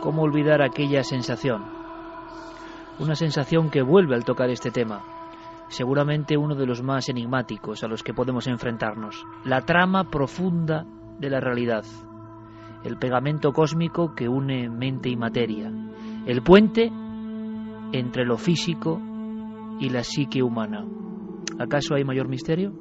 ¿Cómo olvidar aquella sensación? Una sensación que vuelve al tocar este tema. Seguramente uno de los más enigmáticos a los que podemos enfrentarnos. La trama profunda de la realidad. El pegamento cósmico que une mente y materia. El puente entre lo físico y la psique humana. ¿Acaso hay mayor misterio?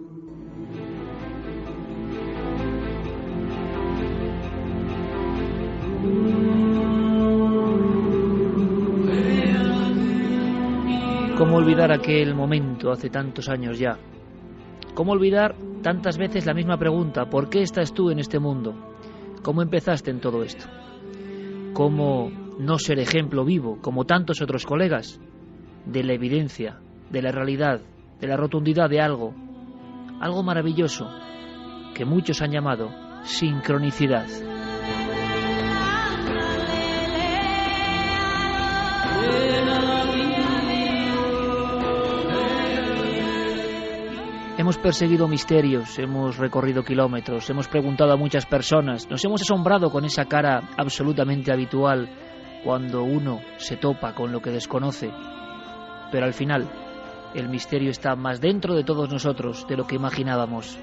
¿Cómo olvidar aquel momento hace tantos años ya? ¿Cómo olvidar tantas veces la misma pregunta? ¿Por qué estás tú en este mundo? ¿Cómo empezaste en todo esto? ¿Cómo no ser ejemplo vivo, como tantos otros colegas, de la evidencia, de la realidad, de la rotundidad de algo maravilloso, que muchos han llamado sincronicidad? Hemos perseguido misterios, hemos recorrido kilómetros, hemos preguntado a muchas personas, nos hemos asombrado con esa cara absolutamente habitual cuando uno se topa con lo que desconoce. Pero al final, el misterio está más dentro de todos nosotros de lo que imaginábamos.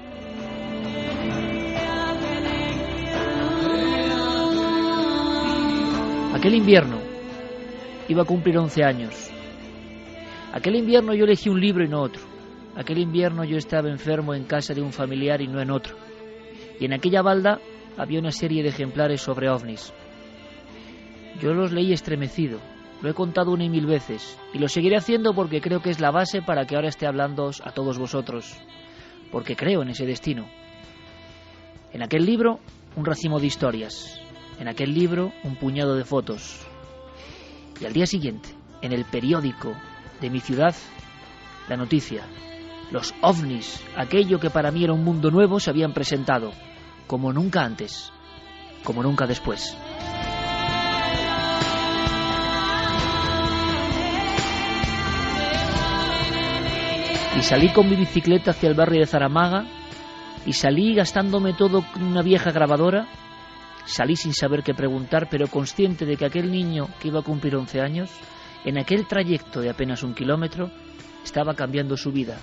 Aquel invierno iba a cumplir 11 años. Aquel invierno yo elegí un libro y no otro. Aquel invierno yo estaba enfermo en casa de un familiar y no en otro. Y en aquella balda había una serie de ejemplares sobre ovnis. Yo los leí estremecido, lo he contado 1 y 1000 veces, y lo seguiré haciendo porque creo que es la base para que ahora esté hablando a todos vosotros, porque creo en ese destino. En aquel libro, un racimo de historias. En aquel libro, un puñado de fotos. Y al día siguiente, en el periódico de mi ciudad, la noticia. Los ovnis, aquello que para mí era un mundo nuevo, se habían presentado, como nunca antes, como nunca después. Y salí con mi bicicleta hacia el barrio de Zaramaga, y salí gastándome todo en una vieja grabadora. Salí sin saber qué preguntar, pero consciente de que aquel niño que iba a cumplir 11 años, en aquel trayecto de apenas 1 kilómetro, estaba cambiando su vida.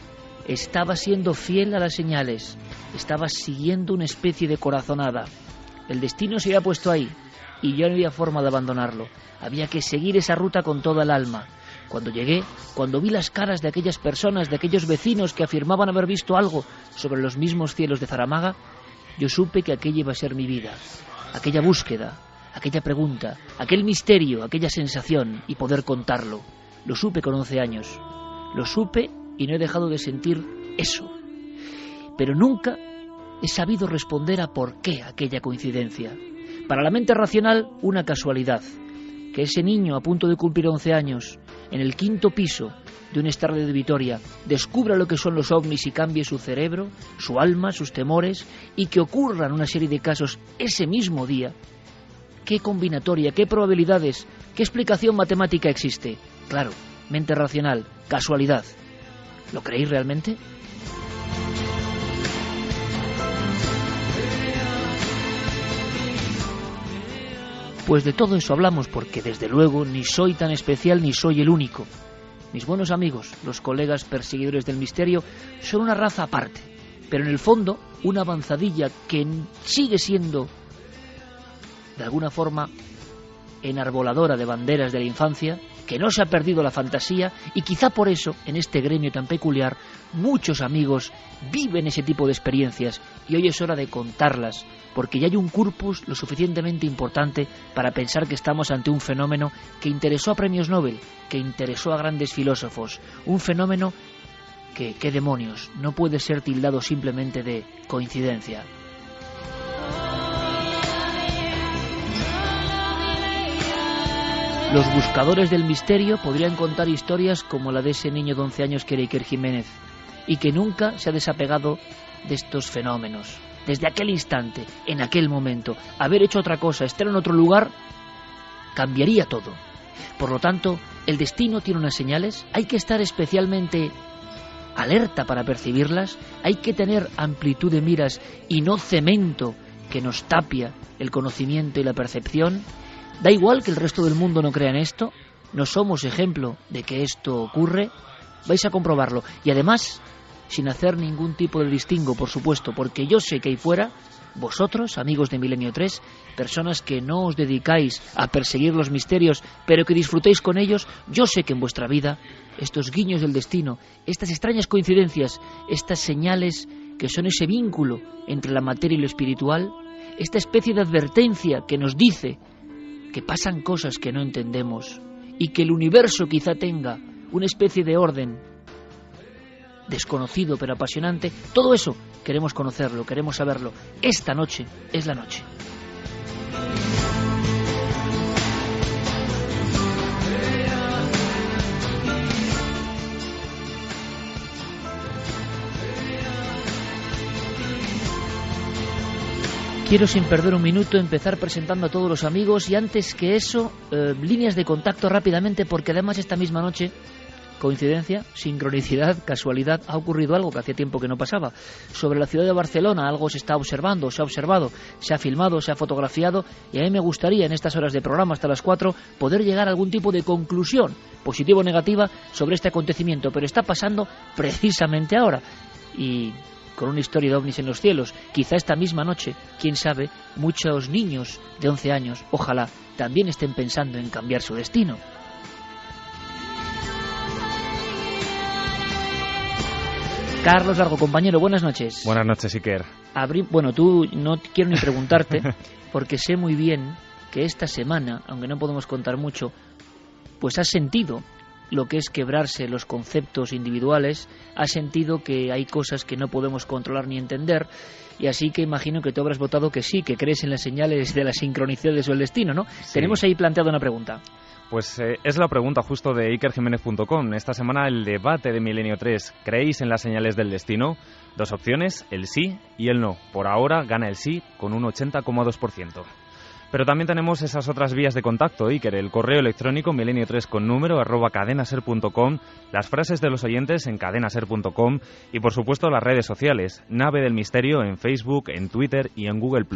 Estaba siendo fiel a las señales, estaba siguiendo una especie de corazonada. El destino se había puesto ahí y ya no había forma de abandonarlo. Había que seguir esa ruta con toda el alma. Cuando llegué, cuando vi las caras de aquellas personas, de aquellos vecinos que afirmaban haber visto algo sobre los mismos cielos de Zaramaga, yo supe que aquella iba a ser mi vida. Aquella búsqueda, aquella pregunta, aquel misterio, aquella sensación y poder contarlo. Lo supe con 11 años. Lo supe y no he dejado de sentir eso. Pero nunca he sabido responder a por qué aquella coincidencia. Para la mente racional, una casualidad. Que ese niño a punto de cumplir 11 años, en el 5º piso de un estadio de Vitoria, descubra lo que son los ovnis y cambie su cerebro, su alma, sus temores, y que ocurran una serie de casos ese mismo día. ¿Qué combinatoria, qué probabilidades, qué explicación matemática existe? Claro, mente racional, casualidad. ¿Lo creéis realmente? Pues de todo eso hablamos porque desde luego ni soy tan especial ni soy el único. Mis buenos amigos, los colegas perseguidores del misterio, son una raza aparte, pero en el fondo una avanzadilla que sigue siendo de alguna forma enarboladora de banderas de la infancia, que no se ha perdido la fantasía y quizá por eso, en este gremio tan peculiar, muchos amigos viven ese tipo de experiencias y hoy es hora de contarlas, porque ya hay un corpus lo suficientemente importante para pensar que estamos ante un fenómeno que interesó a premios Nobel, que interesó a grandes filósofos, un fenómeno que, ¿qué demonios?, no puede ser tildado simplemente de coincidencia. Los buscadores del misterio podrían contar historias como la de ese niño de 11 años que era Iker Jiménez y que nunca se ha desapegado de estos fenómenos. Desde aquel instante, en aquel momento, haber hecho otra cosa, estar en otro lugar, cambiaría todo. Por lo tanto, el destino tiene unas señales, hay que estar especialmente alerta para percibirlas, hay que tener amplitud de miras y no cemento que nos tapia el conocimiento y la percepción. Da igual que el resto del mundo no crea en esto, no somos ejemplo de que esto ocurre, vais a comprobarlo. Y además, sin hacer ningún tipo de distingo, por supuesto, porque yo sé que ahí fuera, vosotros, amigos de Milenio 3, personas que no os dedicáis a perseguir los misterios, pero que disfrutéis con ellos, yo sé que en vuestra vida, estos guiños del destino, estas extrañas coincidencias, estas señales que son ese vínculo entre la materia y lo espiritual, esta especie de advertencia que nos dice que pasan cosas que no entendemos y que el universo quizá tenga una especie de orden desconocido pero apasionante, todo eso queremos conocerlo, queremos saberlo. Esta noche es la noche. Quiero, sin perder un minuto, empezar presentando a todos los amigos y antes que eso, líneas de contacto rápidamente, porque además esta misma noche, coincidencia, sincronicidad, casualidad, ha ocurrido algo que hacía tiempo que no pasaba. Sobre la ciudad de Barcelona algo se está observando, se ha observado, se ha filmado, se ha fotografiado y a mí me gustaría en estas horas de programa hasta las 4 poder llegar a algún tipo de conclusión, positiva o negativa, sobre este acontecimiento, pero está pasando precisamente ahora y con una historia de ovnis en los cielos. Quizá esta misma noche, quién sabe, muchos niños de 11 años, ojalá, también estén pensando en cambiar su destino. Carlos Largo, compañero, buenas noches. Buenas noches, Iker. Bueno, tú no quiero ni preguntarte, porque sé muy bien que esta semana, aunque no podemos contar mucho, pues has sentido lo que es quebrarse los conceptos individuales, has sentido que hay cosas que no podemos controlar ni entender, y así que imagino que tú habrás votado que sí, que crees en las señales de las sincronicidades o el destino, ¿no? Sí. Tenemos ahí planteado una pregunta. Pues es la pregunta justo de ikerjimenez.com. Esta semana el debate de Milenio 3. ¿Creéis en las señales del destino? Dos opciones, el sí y el no. Por ahora gana el sí con un 80,2%. Pero también tenemos esas otras vías de contacto, Iker, el correo electrónico milenio3 con número @cadenaser.com, las frases de los oyentes en cadenaser.com y por supuesto las redes sociales, Nave del Misterio en Facebook, en Twitter y en Google+.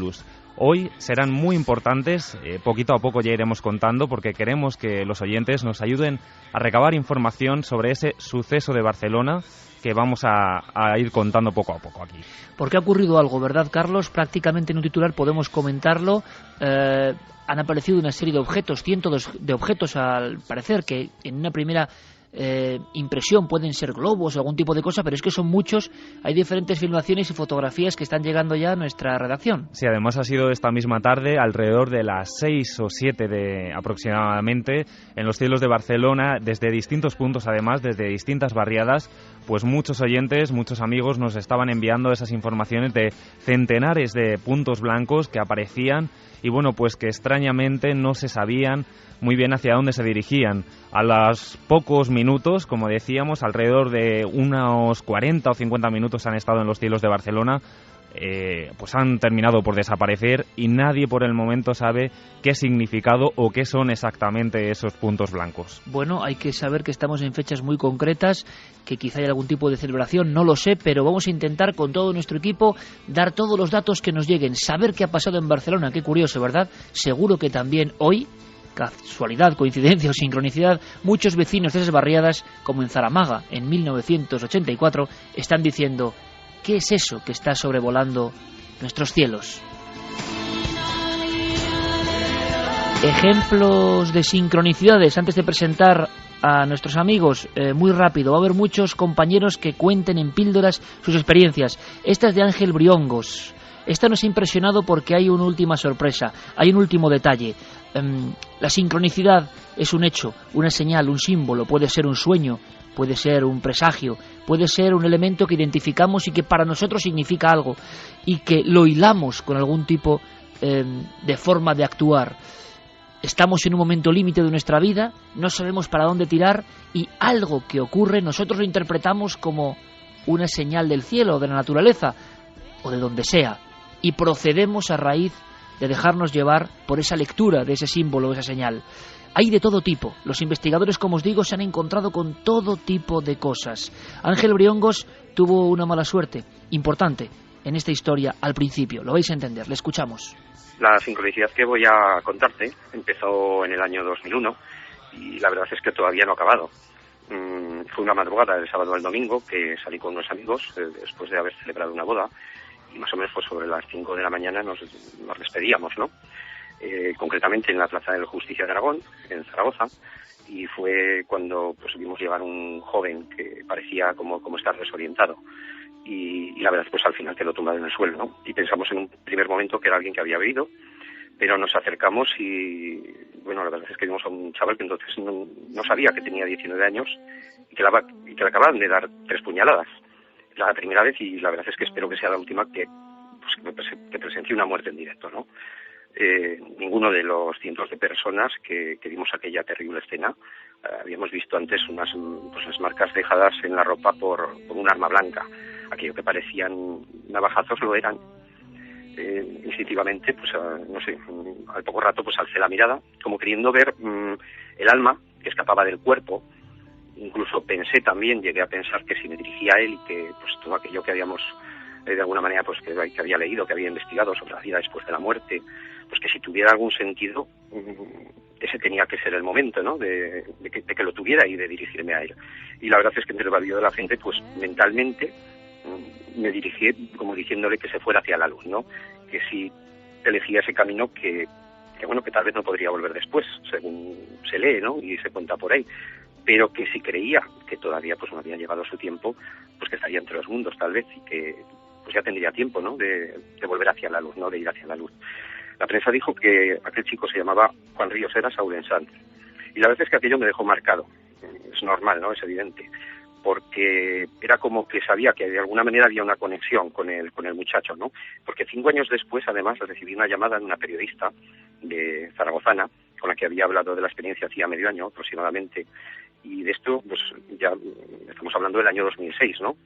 Hoy serán muy importantes, poquito a poco ya iremos contando porque queremos que los oyentes nos ayuden a recabar información sobre ese suceso de Barcelona que vamos a ir contando poco a poco aquí. Porque ha ocurrido algo, ¿verdad, Carlos? Prácticamente en un titular podemos comentarlo. Han aparecido una serie de objetos, cientos de objetos al parecer, que en una primera impresión pueden ser globos o algún tipo de cosa, pero es que son muchos. Hay diferentes filmaciones y fotografías que están llegando ya a nuestra redacción. Sí, además ha sido esta misma tarde, alrededor de las 6 o 7 aproximadamente, en los cielos de Barcelona, desde distintos puntos además, desde distintas barriadas, pues muchos oyentes, muchos amigos nos estaban enviando esas informaciones de centenares de puntos blancos que aparecían y bueno, pues que extrañamente no se sabían muy bien hacia dónde se dirigían. A los pocos minutos, como decíamos, alrededor de unos 40 o 50 minutos han estado en los cielos de Barcelona, pues han terminado por desaparecer y nadie por el momento sabe qué significado o qué son exactamente esos puntos blancos. Bueno, hay que saber que estamos en fechas muy concretas, que quizá hay algún tipo de celebración, no lo sé, pero vamos a intentar con todo nuestro equipo dar todos los datos que nos lleguen, saber qué ha pasado en Barcelona. Qué curioso, ¿verdad? Seguro que también hoy, casualidad, coincidencia o sincronicidad, muchos vecinos de esas barriadas, como en Zaramaga en 1984, están diciendo: ¿qué es eso que está sobrevolando nuestros cielos? Ejemplos de sincronicidades antes de presentar a nuestros amigos, muy rápido. Va a haber muchos compañeros que cuenten en píldoras sus experiencias. Esta es de Ángel Briongos. Esta nos ha impresionado porque hay una última sorpresa, hay un último detalle. La sincronicidad es un hecho, una señal, un símbolo, puede ser un sueño, puede ser un presagio, puede ser un elemento que identificamos y que para nosotros significa algo y que lo hilamos con algún tipo de forma de actuar. Estamos en un momento límite de nuestra vida, no sabemos para dónde tirar y algo que ocurre nosotros lo interpretamos como una señal del cielo o de la naturaleza o de donde sea y procedemos a raíz de dejarnos llevar por esa lectura de ese símbolo, esa señal. Hay de todo tipo. Los investigadores, como os digo, se han encontrado con todo tipo de cosas. Ángel Briongos tuvo una mala suerte importante en esta historia al principio. Lo vais a entender, le escuchamos. La sincronicidad que voy a contarte empezó en el año 2001 y la verdad es que todavía no ha acabado. Fue una madrugada del sábado al domingo que salí con unos amigos después de haber celebrado una boda y más o menos pues sobre las 5 de la mañana nos despedíamos, ¿no? Concretamente en la Plaza de la Justicia de Aragón, en Zaragoza, y fue cuando pues vimos llegar un joven que parecía como estar desorientado y la verdad pues al final quedó tumbado en el suelo, ¿no? Y pensamos en un primer momento que era alguien que había bebido, pero nos acercamos y bueno, la verdad es que vimos a un chaval que entonces no sabía que tenía 19 años y que le acababan de dar 3 puñaladas. La primera vez y la verdad es que espero que sea la última que presencie una muerte en directo, ¿no? Ninguno de los cientos de personas que vimos aquella terrible escena habíamos visto antes unas marcas dejadas en la ropa por un arma blanca. Aquello que parecían navajazos lo eran. Instintivamente, pues no sé, al poco rato pues alcé la mirada, como queriendo ver el alma que escapaba del cuerpo. Incluso llegué a pensar que si me dirigía a él y que pues todo aquello que habíamos de alguna manera pues que había leído, que había investigado sobre la vida después de la muerte, pues que si tuviera algún sentido ese tenía que ser el momento, ¿no? de que lo tuviera y de dirigirme a él. Y la verdad es que entre el barullo de la gente pues mentalmente me dirigí como diciéndole que se fuera hacia la luz, ¿no? Que si elegía ese camino que tal vez no podría volver después, según se lee, ¿no? Y se cuenta por ahí, pero que si creía que todavía pues no había llegado su tiempo, pues que estaría entre los mundos tal vez y que pues ya tendría tiempo, ¿no? De volver hacia la luz, ¿no? De ir hacia la luz. La prensa dijo que aquel chico se llamaba Juan Ríos Heras Aurensant y la verdad es que aquello me dejó marcado. Es normal, ¿no? Es evidente, porque era como que sabía que de alguna manera había una conexión con el muchacho, ¿no? Porque 5 años después, además, recibí una llamada de una periodista de zaragozana con la que había hablado de la experiencia hacía medio año aproximadamente, y de esto pues ya estamos hablando del año 2006, ¿no?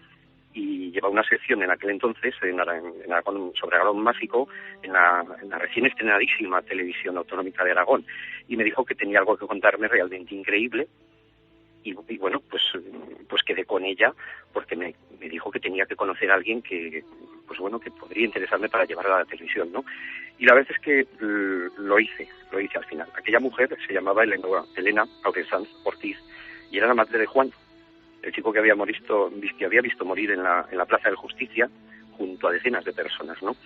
Y lleva una sección en aquel entonces sobre Aragón mágico en la recién estrenadísima televisión autonómica de Aragón, y me dijo que tenía algo que contarme realmente increíble. Y bueno, pues quedé con ella porque me dijo que tenía que conocer a alguien que podría interesarme para llevarla a la televisión, ¿no? Y la verdad es que lo hice al final. Aquella mujer se llamaba Elena Aurensant Ortiz y era la madre de Juan, el chico que había visto morir en la Plaza de la Justicia junto a decenas de personas, ¿no?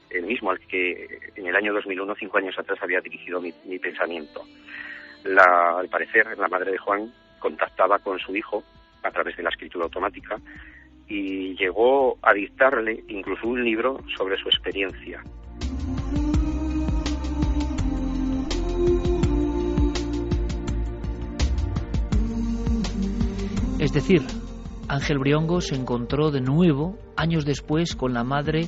El mismo al que en el año 2001, 5 años atrás, había dirigido mi pensamiento. Al parecer, la madre de Juan contactaba con su hijo a través de la escritura automática y llegó a dictarle incluso un libro sobre su experiencia. Es decir, Ángel Briongo se encontró de nuevo, años después, con la madre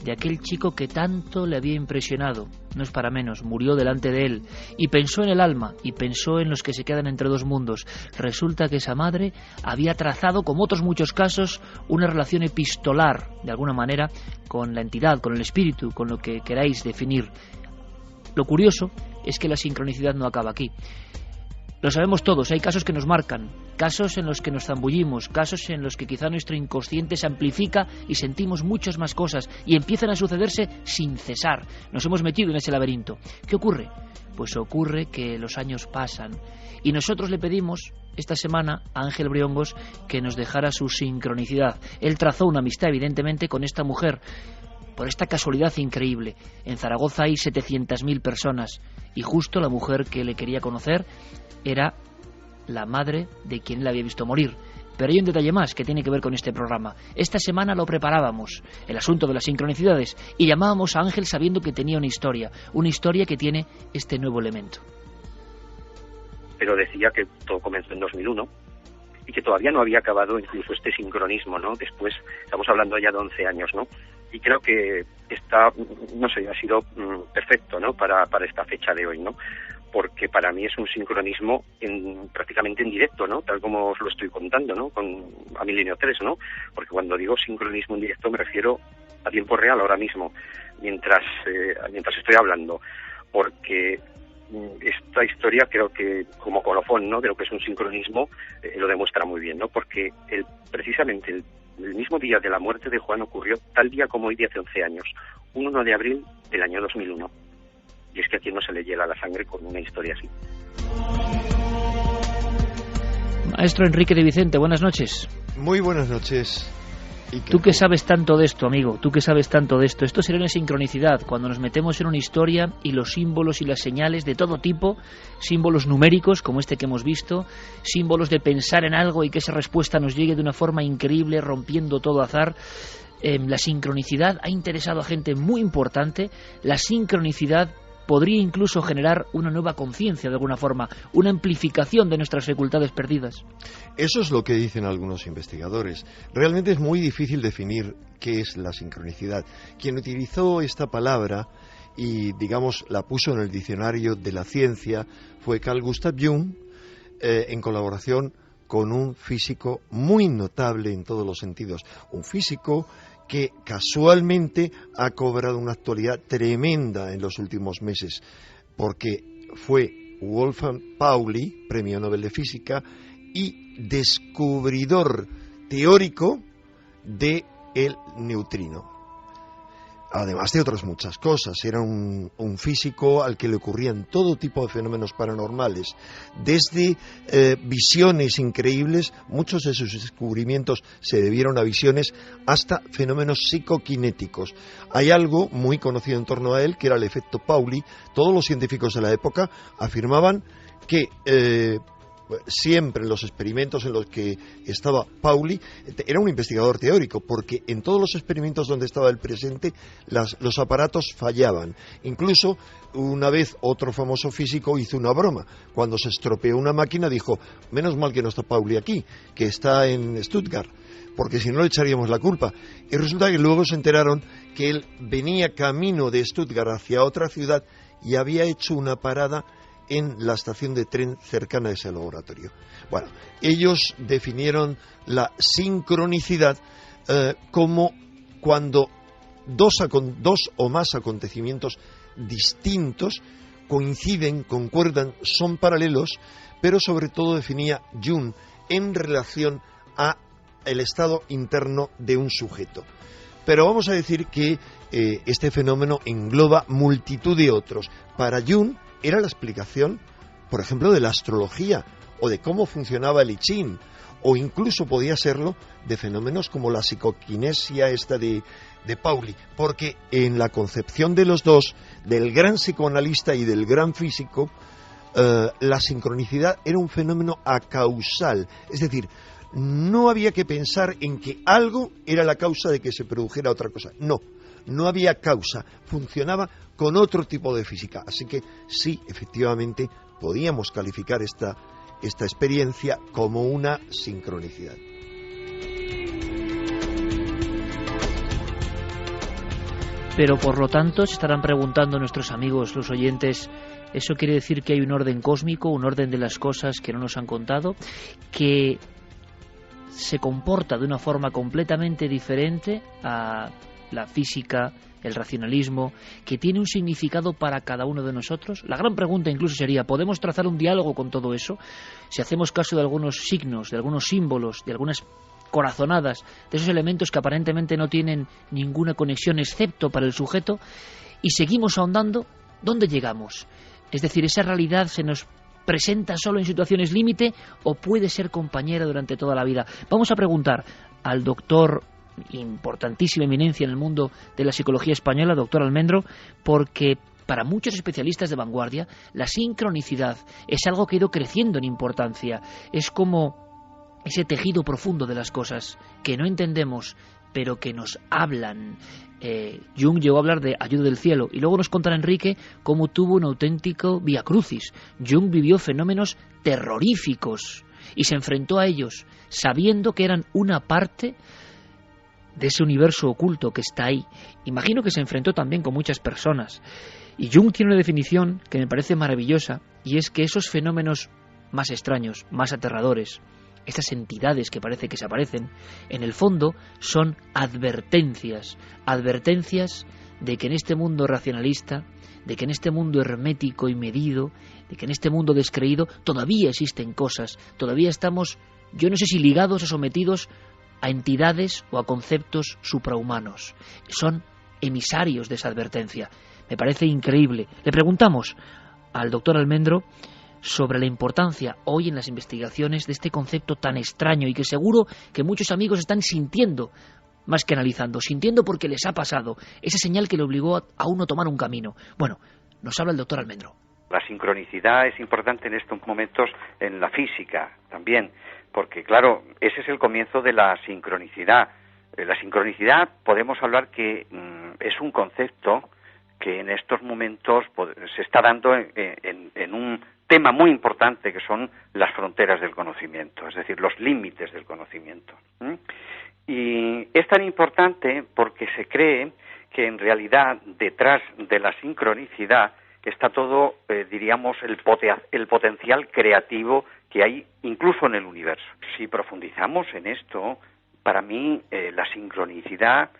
de aquel chico que tanto le había impresionado. No es para menos, murió delante de él y pensó en el alma y pensó en los que se quedan entre dos mundos. Resulta que esa madre había trazado, como otros muchos casos, una relación epistolar, de alguna manera, con la entidad, con el espíritu, con lo que queráis definir. Lo curioso es que la sincronicidad no acaba aquí. Lo sabemos todos, hay casos que nos marcan, casos en los que nos zambullimos, casos en los que quizá nuestro inconsciente se amplifica y sentimos muchas más cosas y empiezan a sucederse sin cesar. Nos hemos metido en ese laberinto. ¿Qué ocurre? Pues ocurre que los años pasan y nosotros le pedimos esta semana a Ángel Briongos que nos dejara su sincronicidad. Él trazó una amistad evidentemente con esta mujer, por esta casualidad increíble. En Zaragoza hay 700.000 personas y justo la mujer que le quería conocer era la madre de quien él había visto morir. Pero hay un detalle más que tiene que ver con este programa. Esta semana lo preparábamos, el asunto de las sincronicidades, y llamábamos a Ángel sabiendo que tenía una historia que tiene este nuevo elemento. Pero decía que todo comenzó en 2001 y que todavía no había acabado incluso este sincronismo, ¿no? Después, estamos hablando ya de 11 años, ¿no? Y creo que ha sido perfecto, ¿no? Para esta fecha de hoy, ¿no? Porque para mí es un sincronismo prácticamente en directo, ¿no? Tal como os lo estoy contando, ¿no? A Milenio 3, ¿no? Porque cuando digo sincronismo en directo me refiero a tiempo real ahora mismo, mientras estoy hablando, porque esta historia creo que como colofón, ¿no? De lo que es un sincronismo lo demuestra muy bien, ¿no? Porque precisamente el el mismo día de la muerte de Juan ocurrió tal día como hoy de hace 11 años, un 1 de abril del año 2001. Y es que a quien no se le hiela la sangre con una historia así. Maestro Enrique de Vicente, buenas noches. Muy buenas noches. Tú que sabes tanto de esto, amigo, tú que sabes tanto de esto. Esto sería una sincronicidad, cuando nos metemos en una historia y los símbolos y las señales de todo tipo, símbolos numéricos como este que hemos visto, símbolos de pensar en algo y que esa respuesta nos llegue de una forma increíble, rompiendo todo azar. La sincronicidad ha interesado a gente muy importante. La sincronicidad podría incluso generar una nueva conciencia de alguna forma, una amplificación de nuestras facultades perdidas. Eso es lo que dicen algunos investigadores. Realmente es muy difícil definir qué es la sincronicidad. Quien utilizó esta palabra y, digamos, la puso en el diccionario de la ciencia fue Carl Gustav Jung, en colaboración con un físico muy notable en todos los sentidos. Un físico que casualmente ha cobrado una actualidad tremenda en los últimos meses, porque fue Wolfgang Pauli, Premio Nobel de Física, y descubridor teórico del neutrino. Además de otras muchas cosas, era un físico al que le ocurrían todo tipo de fenómenos paranormales, desde visiones increíbles, muchos de sus descubrimientos se debieron a visiones, hasta fenómenos psicoquinéticos. Hay algo muy conocido en torno a él, que era el efecto Pauli. Todos los científicos de la época afirmaban que siempre en los experimentos en los que estaba Pauli, era un investigador teórico, porque en todos los experimentos donde estaba él presente, los aparatos fallaban. Incluso una vez otro famoso físico hizo una broma. Cuando se estropeó una máquina dijo: menos mal que no está Pauli aquí, que está en Stuttgart, porque si no le echaríamos la culpa. Y resulta que luego se enteraron que él venía camino de Stuttgart hacia otra ciudad y había hecho una parada en la estación de tren cercana a ese laboratorio. Bueno, ellos definieron la sincronicidad como cuando dos o más acontecimientos distintos coinciden, concuerdan, son paralelos, pero sobre todo definía Jung en relación a el estado interno de un sujeto. Pero vamos a decir que este fenómeno engloba multitud de otros. Para Jung era la explicación, por ejemplo, de la astrología, o de cómo funcionaba el I Ching, o incluso podía serlo de fenómenos como la psicoquinesia esta de Pauli, porque en la concepción de los dos, del gran psicoanalista y del gran físico, la sincronicidad era un fenómeno acausal, es decir, no había que pensar en que algo era la causa de que se produjera otra cosa, no había causa, funcionaba con otro tipo de física. Así que sí, efectivamente, podíamos calificar esta experiencia como una sincronicidad. Pero por lo tanto se estarán preguntando nuestros amigos, los oyentes, ¿eso quiere decir que hay un orden cósmico, un orden de las cosas que no nos han contado, que se comporta de una forma completamente diferente a la física, el racionalismo, que tiene un significado para cada uno de nosotros? La gran pregunta incluso sería, ¿podemos trazar un diálogo con todo eso? Si hacemos caso de algunos signos, de algunos símbolos, de algunas corazonadas, de esos elementos que aparentemente no tienen ninguna conexión excepto para el sujeto, y seguimos ahondando, ¿dónde llegamos? Es decir, ¿esa realidad se nos presenta solo en situaciones límite o puede ser compañera durante toda la vida? Vamos a preguntar al doctor, importantísima eminencia en el mundo de la psicología española, doctor Almendro, porque para muchos especialistas de vanguardia la sincronicidad es algo que ha ido creciendo en importancia. Es como ese tejido profundo de las cosas que no entendemos, pero que nos hablan. Jung llegó a hablar de ayuda del cielo, y luego nos contará Enrique cómo tuvo un auténtico vía crucis. Jung vivió fenómenos terroríficos y se enfrentó a ellos, sabiendo que eran una parte de ese universo oculto que está ahí. Imagino que se enfrentó también con muchas personas. Y Jung tiene una definición que me parece maravillosa, y es que esos fenómenos más extraños, más aterradores, estas entidades que parece que se aparecen, en el fondo son advertencias de que en este mundo racionalista, de que en este mundo hermético y medido, de que en este mundo descreído todavía existen cosas, todavía estamos, yo no sé si ligados o sometidos a entidades o a conceptos suprahumanos. Son emisarios de esa advertencia. Me parece increíble. Le preguntamos al doctor Almendro sobre la importancia hoy en las investigaciones de este concepto tan extraño y que seguro que muchos amigos están sintiendo, más que analizando, sintiendo porque les ha pasado esa señal que le obligó a uno a tomar un camino. Bueno, nos habla el doctor Almendro. La sincronicidad es importante en estos momentos en la física también, porque claro, ese es el comienzo de la sincronicidad. La sincronicidad podemos hablar que es un concepto que en estos momentos se está dando en un tema muy importante que son las fronteras del conocimiento, es decir, los límites del conocimiento. Y es tan importante porque se cree que en realidad detrás de la sincronicidad está todo, diríamos, el potencial creativo que hay incluso en el universo. Si profundizamos en esto, para mí la sincronicidad,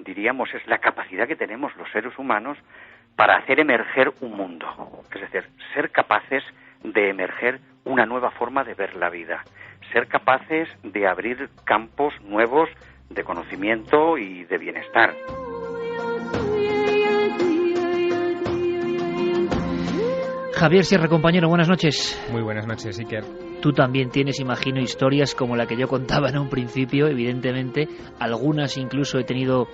diríamos, es la capacidad que tenemos los seres humanos para hacer emerger un mundo. Es decir, ser capaces de emerger una nueva forma de ver la vida, ser capaces de abrir campos nuevos de conocimiento y de bienestar. Javier Sierra, compañero, buenas noches. Muy buenas noches, Iker. Tú también tienes, imagino, historias como la que yo contaba en un principio, evidentemente. Algunas incluso he tenido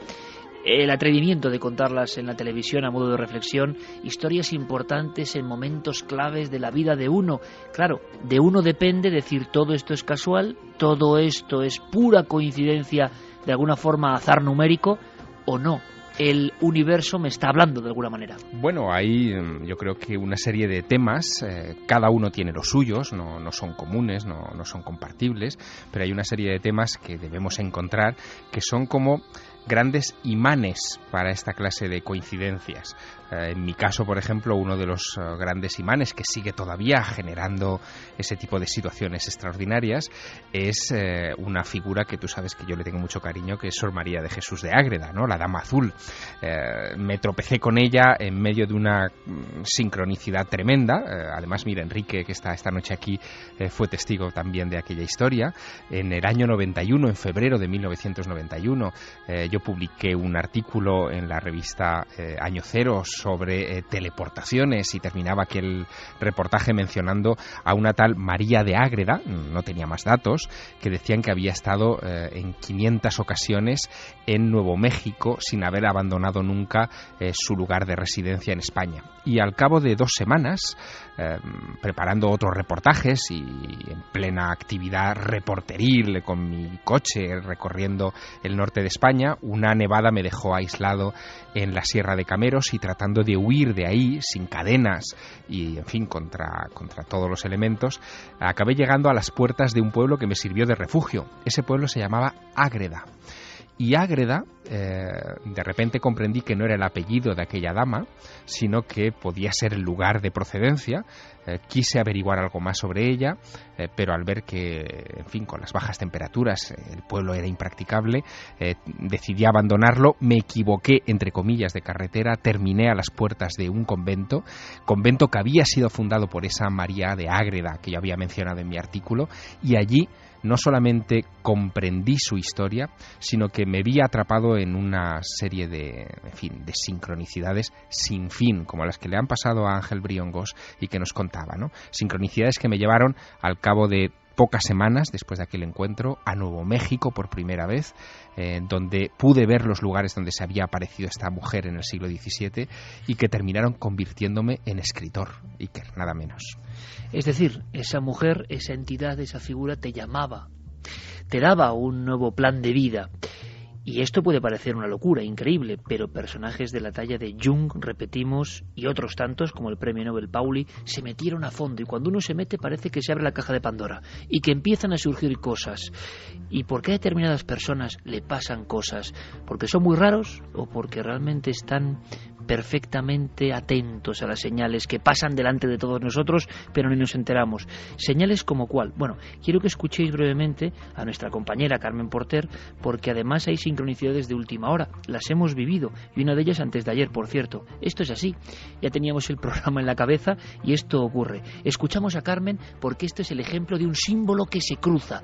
el atrevimiento de contarlas en la televisión a modo de reflexión. Historias importantes en momentos claves de la vida de uno. Claro, de uno depende decir todo esto es casual, todo esto es pura coincidencia, de alguna forma azar numérico, o no. El universo me está hablando de alguna manera. Bueno, hay yo creo que una serie de temas, cada uno tiene los suyos, no son comunes, no son compartibles, pero hay una serie de temas que debemos encontrar que son como grandes imanes para esta clase de coincidencias. En mi caso, por ejemplo, uno de los grandes imanes que sigue todavía generando ese tipo de situaciones extraordinarias es una figura que tú sabes que yo le tengo mucho cariño, que es Sor María de Jesús de Ágreda, ¿no? La Dama Azul. Me tropecé con ella en medio de una sincronicidad tremenda. Además, mira, Enrique, que está esta noche aquí, fue testigo también de aquella historia. En el año 91, en febrero de 1991, yo publiqué un artículo en la revista Año Cero sobre teleportaciones y terminaba aquel reportaje mencionando a una tal María de Ágreda, no tenía más datos, que decían que había estado en 500 ocasiones en Nuevo México sin haber abandonado nunca su lugar de residencia en España. Y al cabo de 2 semanas, preparando otros reportajes y en plena actividad reporteril con mi coche recorriendo el norte de España, una nevada me dejó aislado en la Sierra de Cameros y tratando de huir de ahí sin cadenas y, en fin, contra todos los elementos, acabé llegando a las puertas de un pueblo que me sirvió de refugio. Ese pueblo se llamaba Ágreda. Y Ágreda, de repente comprendí que no era el apellido de aquella dama, sino que podía ser el lugar de procedencia. Quise averiguar algo más sobre ella, pero al ver que, en fin, con las bajas temperaturas el pueblo era impracticable, decidí abandonarlo. Me equivoqué, entre comillas, de carretera, terminé a las puertas de un convento que había sido fundado por esa María de Ágreda que yo había mencionado en mi artículo, y allí no solamente comprendí su historia, sino que me vi atrapado en una serie de sincronicidades sin fin, como las que le han pasado a Ángel Briongos y que nos contaba, ¿no? Sincronicidades que me llevaron al cabo de pocas semanas después de aquel encuentro a Nuevo México por primera vez, donde pude ver los lugares donde se había aparecido esta mujer en el siglo XVII y que terminaron convirtiéndome en escritor, Iker, nada menos. Es decir, esa mujer, esa entidad, esa figura te llamaba, te daba un nuevo plan de vida. Y esto puede parecer una locura, increíble, pero personajes de la talla de Jung, repetimos, y otros tantos, como el premio Nobel Pauli, se metieron a fondo. Y cuando uno se mete parece que se abre la caja de Pandora y que empiezan a surgir cosas. ¿Y por qué a determinadas personas le pasan cosas? ¿Porque son muy raros o porque realmente están perfectamente atentos a las señales que pasan delante de todos nosotros, pero ni nos enteramos? ¿Señales como cuál? Bueno, quiero que escuchéis brevemente a nuestra compañera Carmen Porter, porque además hay sincronicidad sincronicidades de última hora, las hemos vivido, y una de ellas antes de ayer, por cierto. Esto es así, ya teníamos el programa en la cabeza y esto ocurre. Escuchamos a Carmen porque este es el ejemplo de un símbolo que se cruza,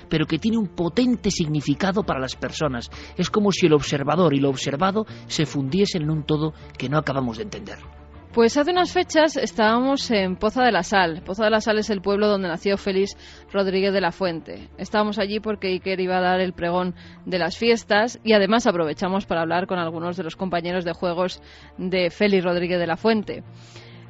pero que tiene un potente significado para las personas. Es como si el observador y lo observado se fundiesen en un todo que no acabamos de entender. Pues hace unas fechas estábamos en Poza de la Sal. Poza de la Sal es el pueblo donde nació Félix Rodríguez de la Fuente. Estábamos allí porque Iker iba a dar el pregón de las fiestas y además aprovechamos para hablar con algunos de los compañeros de juegos de Félix Rodríguez de la Fuente.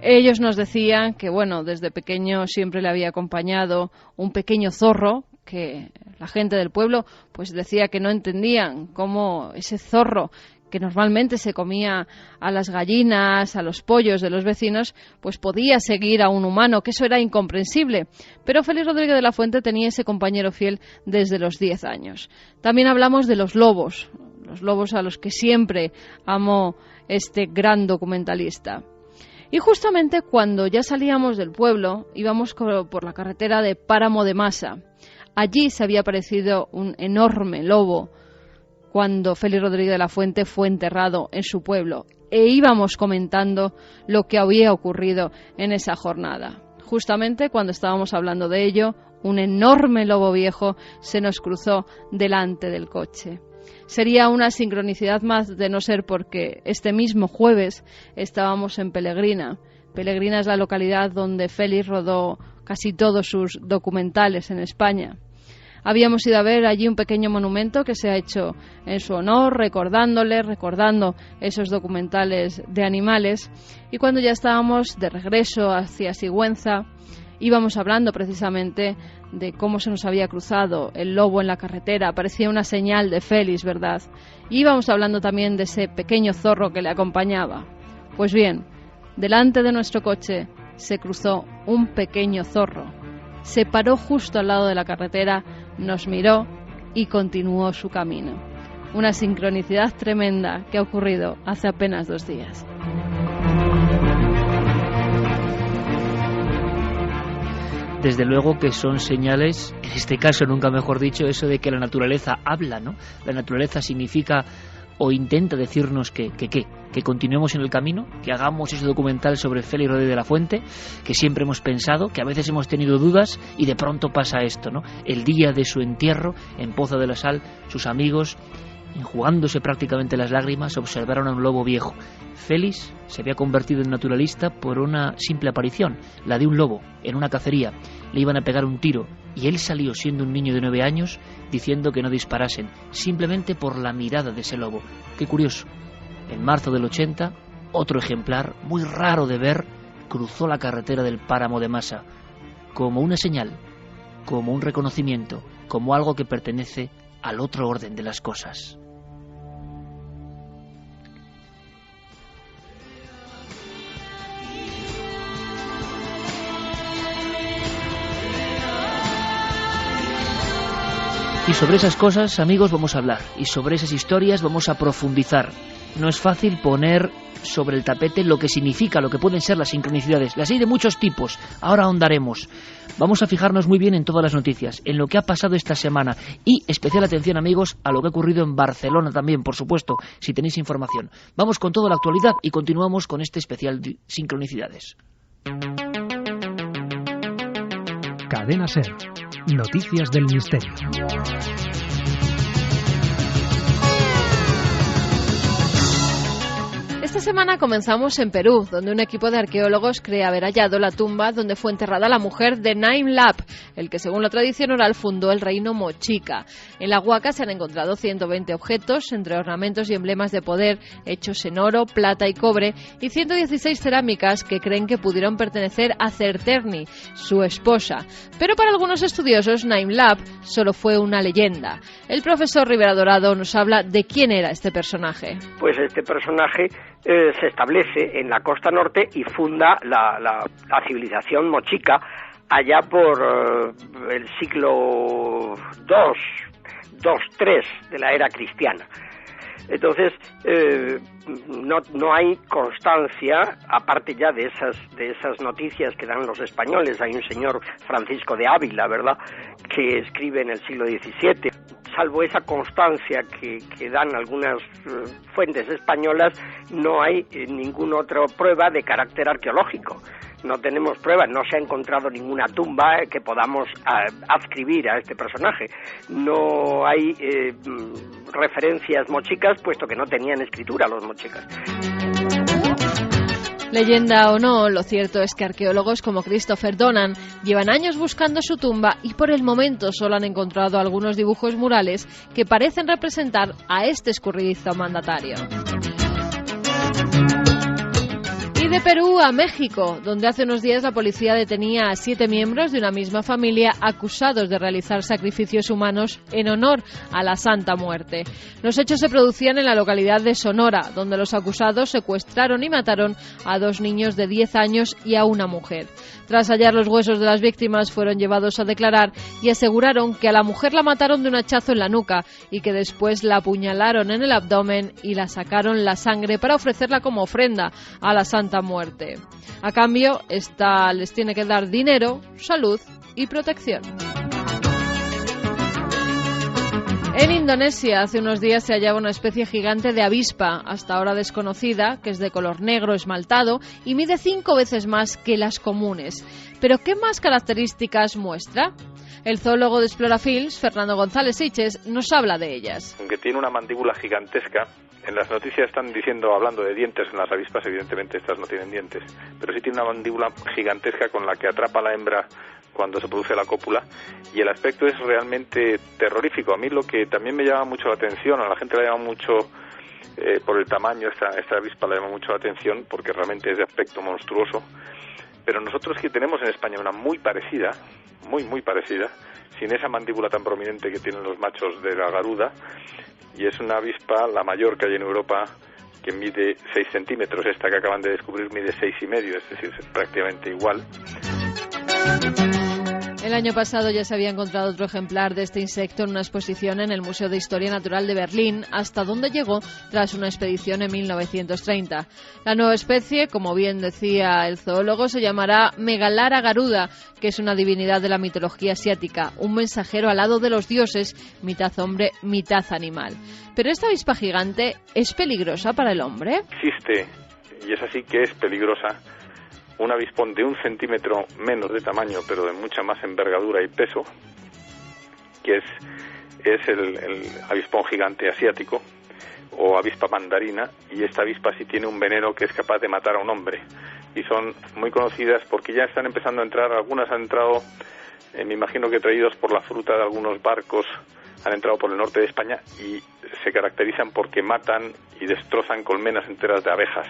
Ellos nos decían que, bueno, desde pequeño siempre le había acompañado un pequeño zorro, que la gente del pueblo pues decía que no entendían cómo ese zorro, que normalmente se comía a las gallinas, a los pollos de los vecinos, pues podía seguir a un humano, que eso era incomprensible. Pero Félix Rodríguez de la Fuente tenía ese compañero fiel desde los 10 años. También hablamos de los lobos a los que siempre amó este gran documentalista. Y justamente cuando ya salíamos del pueblo, íbamos por la carretera de Páramo de Masa. Allí se había aparecido un enorme lobo cuando Félix Rodríguez de la Fuente fue enterrado en su pueblo, e íbamos comentando lo que había ocurrido en esa jornada. Justamente cuando estábamos hablando de ello, un enorme lobo viejo se nos cruzó delante del coche. Sería una sincronicidad más de no ser porque este mismo jueves estábamos en Pelegrina. Pelegrina es la localidad donde Félix rodó casi todos sus documentales en España. Habíamos ido a ver allí un pequeño monumento que se ha hecho en su honor, recordando esos documentales de animales. Y cuando ya estábamos de regreso hacia Sigüenza, íbamos hablando precisamente de cómo se nos había cruzado el lobo en la carretera. Parecía una señal de Félix, ¿verdad? Y íbamos hablando también de ese pequeño zorro que le acompañaba. Pues bien, delante de nuestro coche se cruzó un pequeño zorro. Se paró justo al lado de la carretera, nos miró y continuó su camino. Una sincronicidad tremenda que ha ocurrido hace apenas 2 días. Desde luego que son señales, en este caso nunca mejor dicho, eso de que la naturaleza habla, ¿no? La naturaleza significa o intenta decirnos que continuemos en el camino, que hagamos ese documental sobre Félix Rodríguez de la Fuente, que siempre hemos pensado, que a veces hemos tenido dudas y de pronto pasa esto, ¿no? El día de su entierro en Poza de la Sal, sus amigos, enjugándose prácticamente las lágrimas, observaron a un lobo viejo. Félix se había convertido en naturalista por una simple aparición, la de un lobo, en una cacería. Le iban a pegar un tiro y él salió siendo un niño de 9 años diciendo que no disparasen, simplemente por la mirada de ese lobo. Qué curioso. En marzo del 80, otro ejemplar, muy raro de ver, cruzó la carretera del Páramo de Masa, como una señal, como un reconocimiento, como algo que pertenece al otro orden de las cosas. Y sobre esas cosas, amigos, vamos a hablar. Y sobre esas historias vamos a profundizar. No es fácil poner sobre el tapete lo que significa, lo que pueden ser las sincronicidades. Las hay de muchos tipos. Ahora ahondaremos. Vamos a fijarnos muy bien en todas las noticias, en lo que ha pasado esta semana. Y especial atención, amigos, a lo que ha ocurrido en Barcelona también, por supuesto, si tenéis información. Vamos con toda la actualidad y continuamos con este especial de sincronicidades. Cadena SER. Noticias del Misterio. Esta semana comenzamos en Perú, donde un equipo de arqueólogos cree haber hallado la tumba donde fue enterrada la mujer de Naim Lap, el que según la tradición oral fundó el reino Mochica. En la huaca se han encontrado 120 objetos, entre ornamentos y emblemas de poder, hechos en oro, plata y cobre, y 116 cerámicas que creen que pudieron pertenecer a Certerni, su esposa. Pero para algunos estudiosos, Naim Lap solo fue una leyenda. El profesor Rivera Dorado nos habla de quién era este personaje. Pues este personaje se establece en la costa norte y funda la civilización mochica allá por el siglo II-III de la era cristiana. Entonces no hay constancia, aparte ya de esas noticias que dan los españoles. Hay un señor Francisco de Ávila, ¿verdad?, que escribe en el siglo XVII. salvo esa constancia que dan algunas fuentes españolas, no hay ninguna otra prueba de carácter arqueológico. No tenemos pruebas, no se ha encontrado ninguna tumba que podamos adscribir a este personaje. No hay referencias mochicas, puesto que no tenían escritura los mochicas. Leyenda o no, lo cierto es que arqueólogos como Christopher Donan llevan años buscando su tumba y por el momento solo han encontrado algunos dibujos murales que parecen representar a este escurridizo mandatario. Y de Perú a México, donde hace unos días la policía detenía a 7 miembros de una misma familia acusados de realizar sacrificios humanos en honor a la Santa Muerte. Los hechos se producían en la localidad de Sonora, donde los acusados secuestraron y mataron a 2 niños de 10 años y a una mujer. Tras hallar los huesos de las víctimas, fueron llevados a declarar y aseguraron que a la mujer la mataron de un hachazo en la nuca y que después la apuñalaron en el abdomen y la sacaron la sangre para ofrecerla como ofrenda a la Santa Muerte. A cambio, esta les tiene que dar dinero, salud y protección. En Indonesia, hace unos días se hallaba una especie gigante de avispa, hasta ahora desconocida, que es de color negro esmaltado y mide 5 veces más que las comunes. ¿Pero qué más características muestra? El zoólogo de Explorafilms, Fernando González Siches, nos habla de ellas. Aunque tiene una mandíbula gigantesca, en las noticias están hablando de dientes en las avispas, evidentemente estas no tienen dientes, pero sí tiene una mandíbula gigantesca con la que atrapa a la hembra cuando se produce la cópula, y el aspecto es realmente terrorífico. A mí lo que también me llama mucho la atención, a la gente le llama mucho, por el tamaño, esta avispa le llama mucho la atención, porque realmente es de aspecto monstruoso, pero nosotros que tenemos en España una muy parecida, muy parecida, sin esa mandíbula tan prominente que tienen los machos de la garuda, y es una avispa, la mayor que hay en Europa, que mide 6 centímetros. Esta que acaban de descubrir mide 6,5, es decir, es prácticamente igual. El año pasado ya se había encontrado otro ejemplar de este insecto en una exposición en el Museo de Historia Natural de Berlín, hasta donde llegó tras una expedición en 1930. La nueva especie, como bien decía el zoólogo, se llamará Megalara garuda, que es una divinidad de la mitología asiática, un mensajero alado de los dioses, mitad hombre, mitad animal. Pero esta avispa gigante, ¿es peligrosa para el hombre? Existe, y es así que es peligrosa, un avispón de 1 centímetro menos de tamaño, pero de mucha más envergadura y peso, que es el avispón gigante asiático, o avispa mandarina, y esta avispa sí tiene un veneno que es capaz de matar a un hombre. Y son muy conocidas porque ya están empezando a entrar, algunas han entrado, me imagino que traídos por la fruta de algunos barcos, han entrado por el norte de España y se caracterizan porque matan y destrozan colmenas enteras de abejas.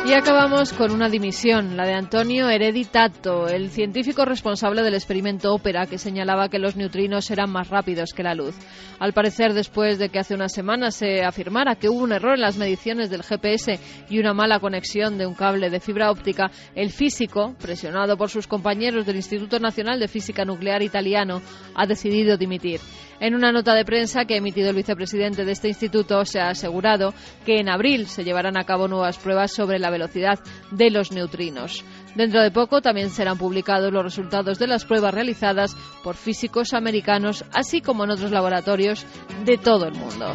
Y acabamos con una dimisión, la de Antonio Hereditato, el científico responsable del experimento Ópera, que señalaba que los neutrinos eran más rápidos que la luz. Al parecer, después de que hace unas semanas se afirmara que hubo un error en las mediciones del GPS y una mala conexión de un cable de fibra óptica, el físico, presionado por sus compañeros del Instituto Nacional de Física Nuclear italiano, ha decidido dimitir. En una nota de prensa que ha emitido el vicepresidente de este instituto, se ha asegurado que en abril se llevarán a cabo nuevas pruebas sobre la velocidad de los neutrinos. Dentro de poco también serán publicados los resultados de las pruebas realizadas por físicos americanos, así como en otros laboratorios de todo el mundo.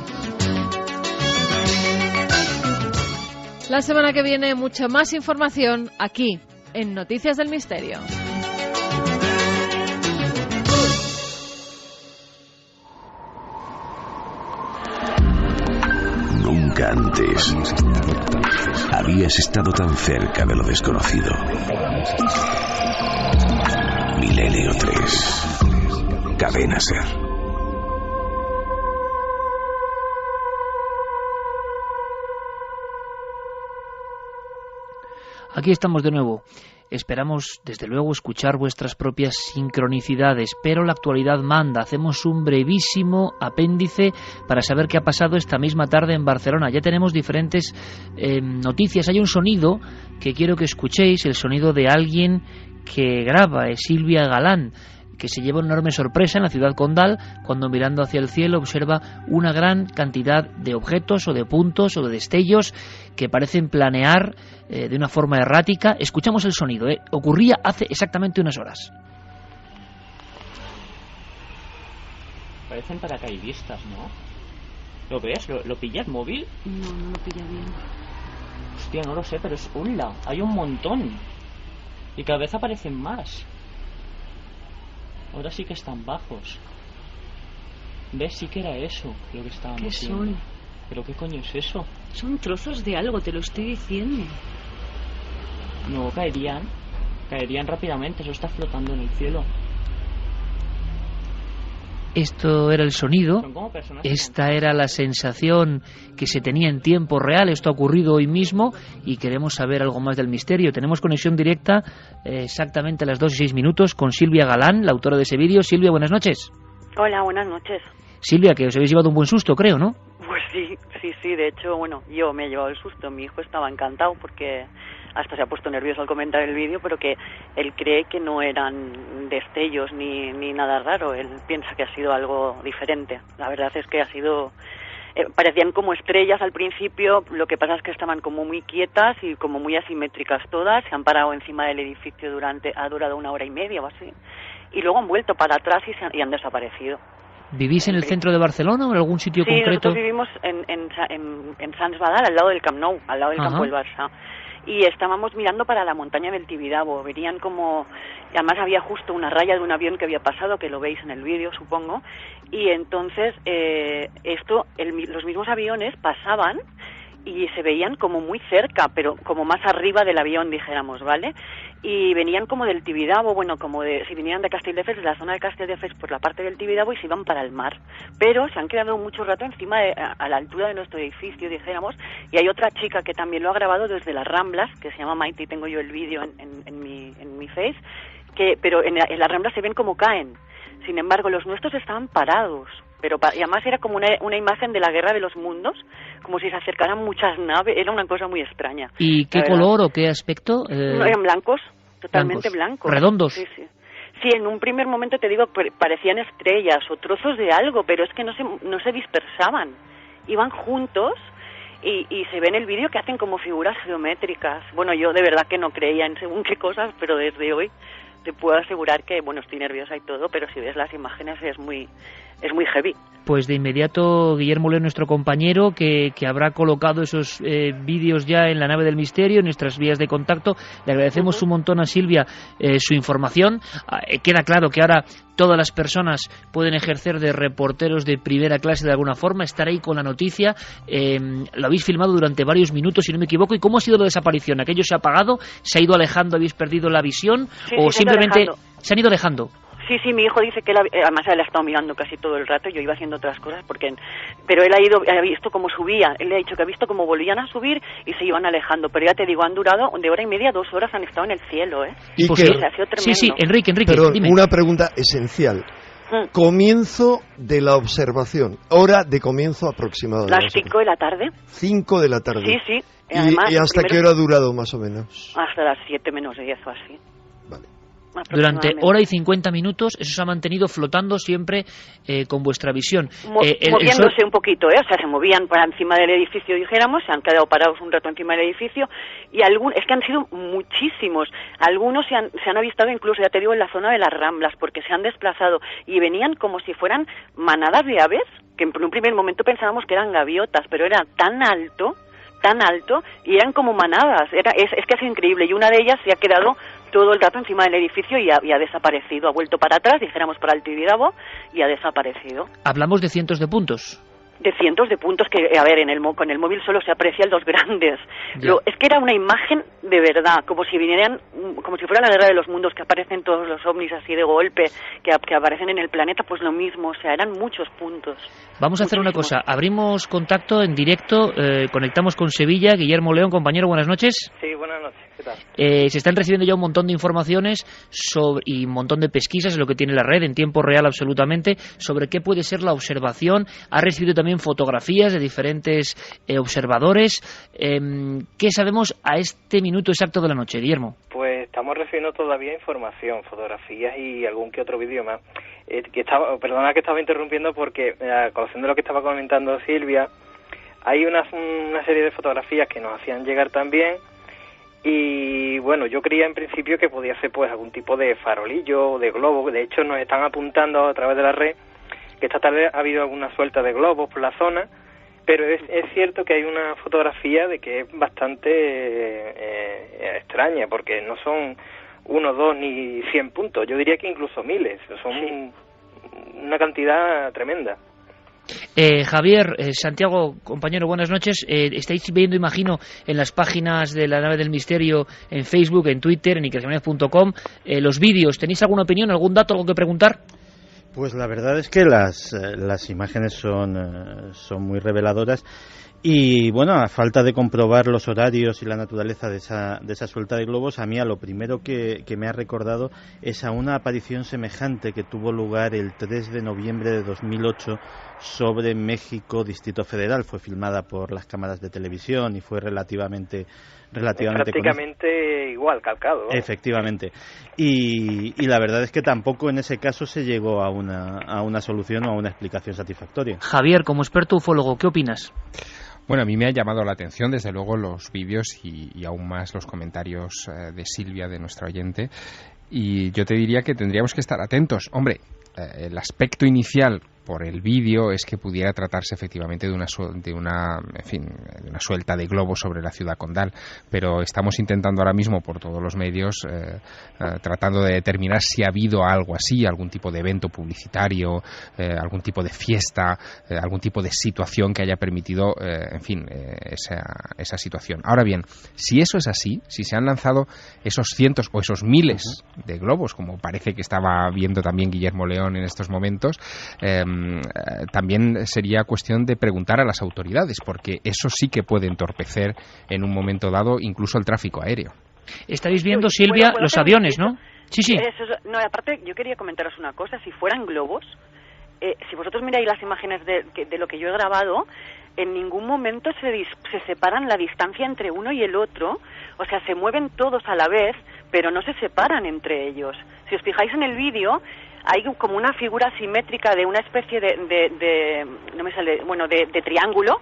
La semana que viene, mucha más información aquí, en Noticias del Misterio. Nunca antes habías estado tan cerca de lo desconocido. Milenio 3. Cadena Ser. Aquí estamos de nuevo. Esperamos, desde luego, escuchar vuestras propias sincronicidades, pero la actualidad manda. Hacemos un brevísimo apéndice para saber qué ha pasado esta misma tarde en Barcelona. Ya tenemos diferentes noticias. Hay un sonido que quiero que escuchéis, el sonido de alguien que graba, es Silvia Galán, que se lleva una enorme sorpresa en la ciudad condal cuando, mirando hacia el cielo, observa una gran cantidad de objetos o de puntos o de destellos que parecen planear de una forma errática. Escuchamos el sonido, ocurría hace exactamente unas horas. parecen paracaidistas, ¿no? ¿Lo ves? ¿Lo pilla el móvil? No lo pilla bien. Hostia, no lo sé, pero es ¡hola! Hay un montón. Y cada vez aparecen más. Ahora sí que están bajos. ¿Ves? Sí que era eso lo que estábamos viendo. ¿Qué son? ¿Pero qué coño es eso? Son trozos de algo, te lo estoy diciendo. No, caerían rápidamente, eso está flotando en el cielo. Esto era el sonido, esta era la sensación que se tenía en tiempo real, esto ha ocurrido hoy mismo y queremos saber algo más del misterio. Tenemos conexión directa exactamente a las 2:06 con Silvia Galán, la autora de ese vídeo. Silvia, buenas noches. Hola, buenas noches. Silvia, que os habéis llevado un buen susto, creo, ¿no? Pues sí, de hecho, bueno, yo me he llevado el susto, mi hijo estaba encantado porque hasta se ha puesto nervioso al comentar el vídeo, pero que él cree que no eran destellos ni nada raro, él piensa que ha sido algo diferente. La verdad es que ha sido... parecían como estrellas al principio, lo que pasa es que estaban como muy quietas y como muy asimétricas todas, se han parado encima del edificio ha durado 1 hora y media o así, y luego han vuelto para atrás y han desaparecido. ¿Vivís en el centro de Barcelona o en algún sitio concreto? Sí, nosotros vivimos en Sant Badal, al lado del Camp Nou, al lado del campo del Barça. Y estábamos mirando para la montaña del Tibidabo, verían como... Además había justo una raya de un avión que había pasado, que lo veis en el vídeo, supongo. Y entonces los mismos aviones pasaban y se veían como muy cerca, pero como más arriba del avión, dijéramos, ¿vale? Y venían como del Tibidabo, bueno, si vinieran de Castelldefels, de la zona de Castelldefels por la parte del Tibidabo, y se iban para el mar. Pero se han quedado mucho rato encima, a la altura de nuestro edificio, dijéramos, y hay otra chica que también lo ha grabado desde las Ramblas, que se llama Maite, y tengo yo el vídeo en mi face, pero en las Ramblas se ven como caen. Sin embargo, los nuestros estaban parados. Y además era como una imagen de la Guerra de los Mundos, como si se acercaran muchas naves, era una cosa muy extraña. ¿Y qué color o qué aspecto? No, eran blancos, totalmente blancos. ¿Redondos? Sí. Sí, en un primer momento te digo, parecían estrellas o trozos de algo, pero es que no se dispersaban, iban juntos y se ve en el vídeo que hacen como figuras geométricas. Bueno, yo de verdad que no creía en según qué cosas, pero desde hoy te puedo asegurar que, bueno, estoy nerviosa y todo, pero si ves las imágenes es muy heavy. Pues de inmediato Guillermo León, nuestro compañero, que habrá colocado esos vídeos ya en la nave del misterio, en nuestras vías de contacto. Le agradecemos un montón a Silvia su información. Queda claro que ahora todas las personas pueden ejercer de reporteros de primera clase de alguna forma, estar ahí con la noticia. Lo habéis filmado durante varios minutos, si no me equivoco. ¿Y cómo ha sido la desaparición? ¿Aquello se ha apagado? ¿Se ha ido alejando? ¿Habéis perdido la visión? ¿O simplemente se han ido alejando? Sí, mi hijo dice que además él ha estado mirando casi todo el rato, yo iba haciendo otras cosas, pero él ha visto cómo subía, él le ha dicho que ha visto cómo volvían a subir y se iban alejando, pero ya te digo, han durado de 1h30 a 2 horas, han estado en el cielo, ¿eh? Y pues que, ha sido tremendo. Sí, Enrique, perdón, dime. Una pregunta esencial. Comienzo de la observación, hora de comienzo aproximado. Las 5 de la tarde. 5 de la tarde. Sí. Además, ¿Y hasta qué hora ha durado más o menos? Hasta las 7 menos 10 o así. Vale. Durante hora y 50 minutos eso se ha mantenido flotando siempre con vuestra visión. Moviéndose un poquito, o sea, se movían para encima del edificio, dijéramos, se han quedado parados un rato encima del edificio, y es que han sido muchísimos. Algunos se han avistado incluso, ya te digo, en la zona de las Ramblas, porque se han desplazado y venían como si fueran manadas de aves, que en un primer momento pensábamos que eran gaviotas, pero era tan alto, y eran como manadas. Es que es increíble, y una de ellas se ha quedado todo el rato encima del edificio y ha desaparecido, ha vuelto para atrás, dijéramos para el Tibidabo, y ha desaparecido. Hablamos de cientos de puntos. De cientos de puntos que, a ver, con el móvil solo se aprecian los grandes. Es que era una imagen de verdad, como si fuera la Guerra de los Mundos, que aparecen todos los ovnis así de golpe, que aparecen en el planeta, pues lo mismo, o sea, eran muchos puntos. Vamos a hacer una cosa, abrimos contacto en directo, conectamos con Sevilla. Guillermo León, compañero, buenas noches. Sí, buenas noches, ¿qué tal? Se están recibiendo ya un montón de informaciones y un montón de pesquisas, es lo que tiene la red, en tiempo real absolutamente, sobre qué puede ser la observación. Ha recibido también fotografías de diferentes observadores. ¿Qué sabemos a este minuto exacto de la noche, Guillermo? Pues estamos recibiendo todavía información, fotografías y algún que otro vídeo más. Perdona que estaba interrumpiendo porque, a colación de lo que estaba comentando Silvia, hay una serie de fotografías que nos hacían llegar también. Y bueno, yo creía en principio que podía ser pues algún tipo de farolillo o de globo. De hecho, nos están apuntando a través de la red que esta tarde ha habido alguna suelta de globos por la zona, pero es cierto que hay una fotografía de que es bastante extraña, porque no son 1, 2 ni 100 puntos, yo diría que incluso miles, son una cantidad tremenda. Javier, Santiago, compañero, buenas noches. Estáis viendo, imagino, en las páginas de la Nave del Misterio, en Facebook, en Twitter, en ikerjimenez.com, los vídeos. ¿Tenéis alguna opinión, algún dato, algo que preguntar? Pues la verdad es que las imágenes son muy reveladoras. Y bueno, a falta de comprobar los horarios y la naturaleza de esa suelta de globos, a mí a lo primero que me ha recordado es a una aparición semejante que tuvo lugar el 3 de noviembre de 2008 sobre México, Distrito Federal. Fue filmada por las cámaras de televisión y fue relativamente prácticamente igual, calcado, ¿no? Efectivamente. Y la verdad es que tampoco en ese caso se llegó a una solución o a una explicación satisfactoria. Javier, como experto ufólogo, ¿qué opinas? Bueno, a mí me ha llamado la atención, desde luego, los vídeos y aún más los comentarios de Silvia, de nuestra oyente. Y yo te diría que tendríamos que estar atentos. Hombre, el aspecto inicial por el vídeo es que pudiera tratarse efectivamente de una suelta de globos sobre la ciudad condal, pero estamos intentando ahora mismo por todos los medios tratando de determinar si ha habido algo así, algún tipo de evento publicitario, algún tipo de fiesta, algún tipo de situación que haya permitido esa situación. Ahora bien, si eso es así, si se han lanzado esos cientos o esos miles de globos, como parece que estaba viendo también Guillermo León en estos momentos, también sería cuestión de preguntar a las autoridades, porque eso sí que puede entorpecer en un momento dado incluso el tráfico aéreo. Estáis viendo, Silvia, los aviones, ¿no? Sí. No, aparte, yo quería comentaros una cosa. Si fueran globos, si vosotros miráis las imágenes de lo que yo he grabado, en ningún momento se separan la distancia entre uno y el otro. O sea, se mueven todos a la vez, pero no se separan entre ellos. Si os fijáis en el vídeo, hay como una figura simétrica de una especie de triángulo,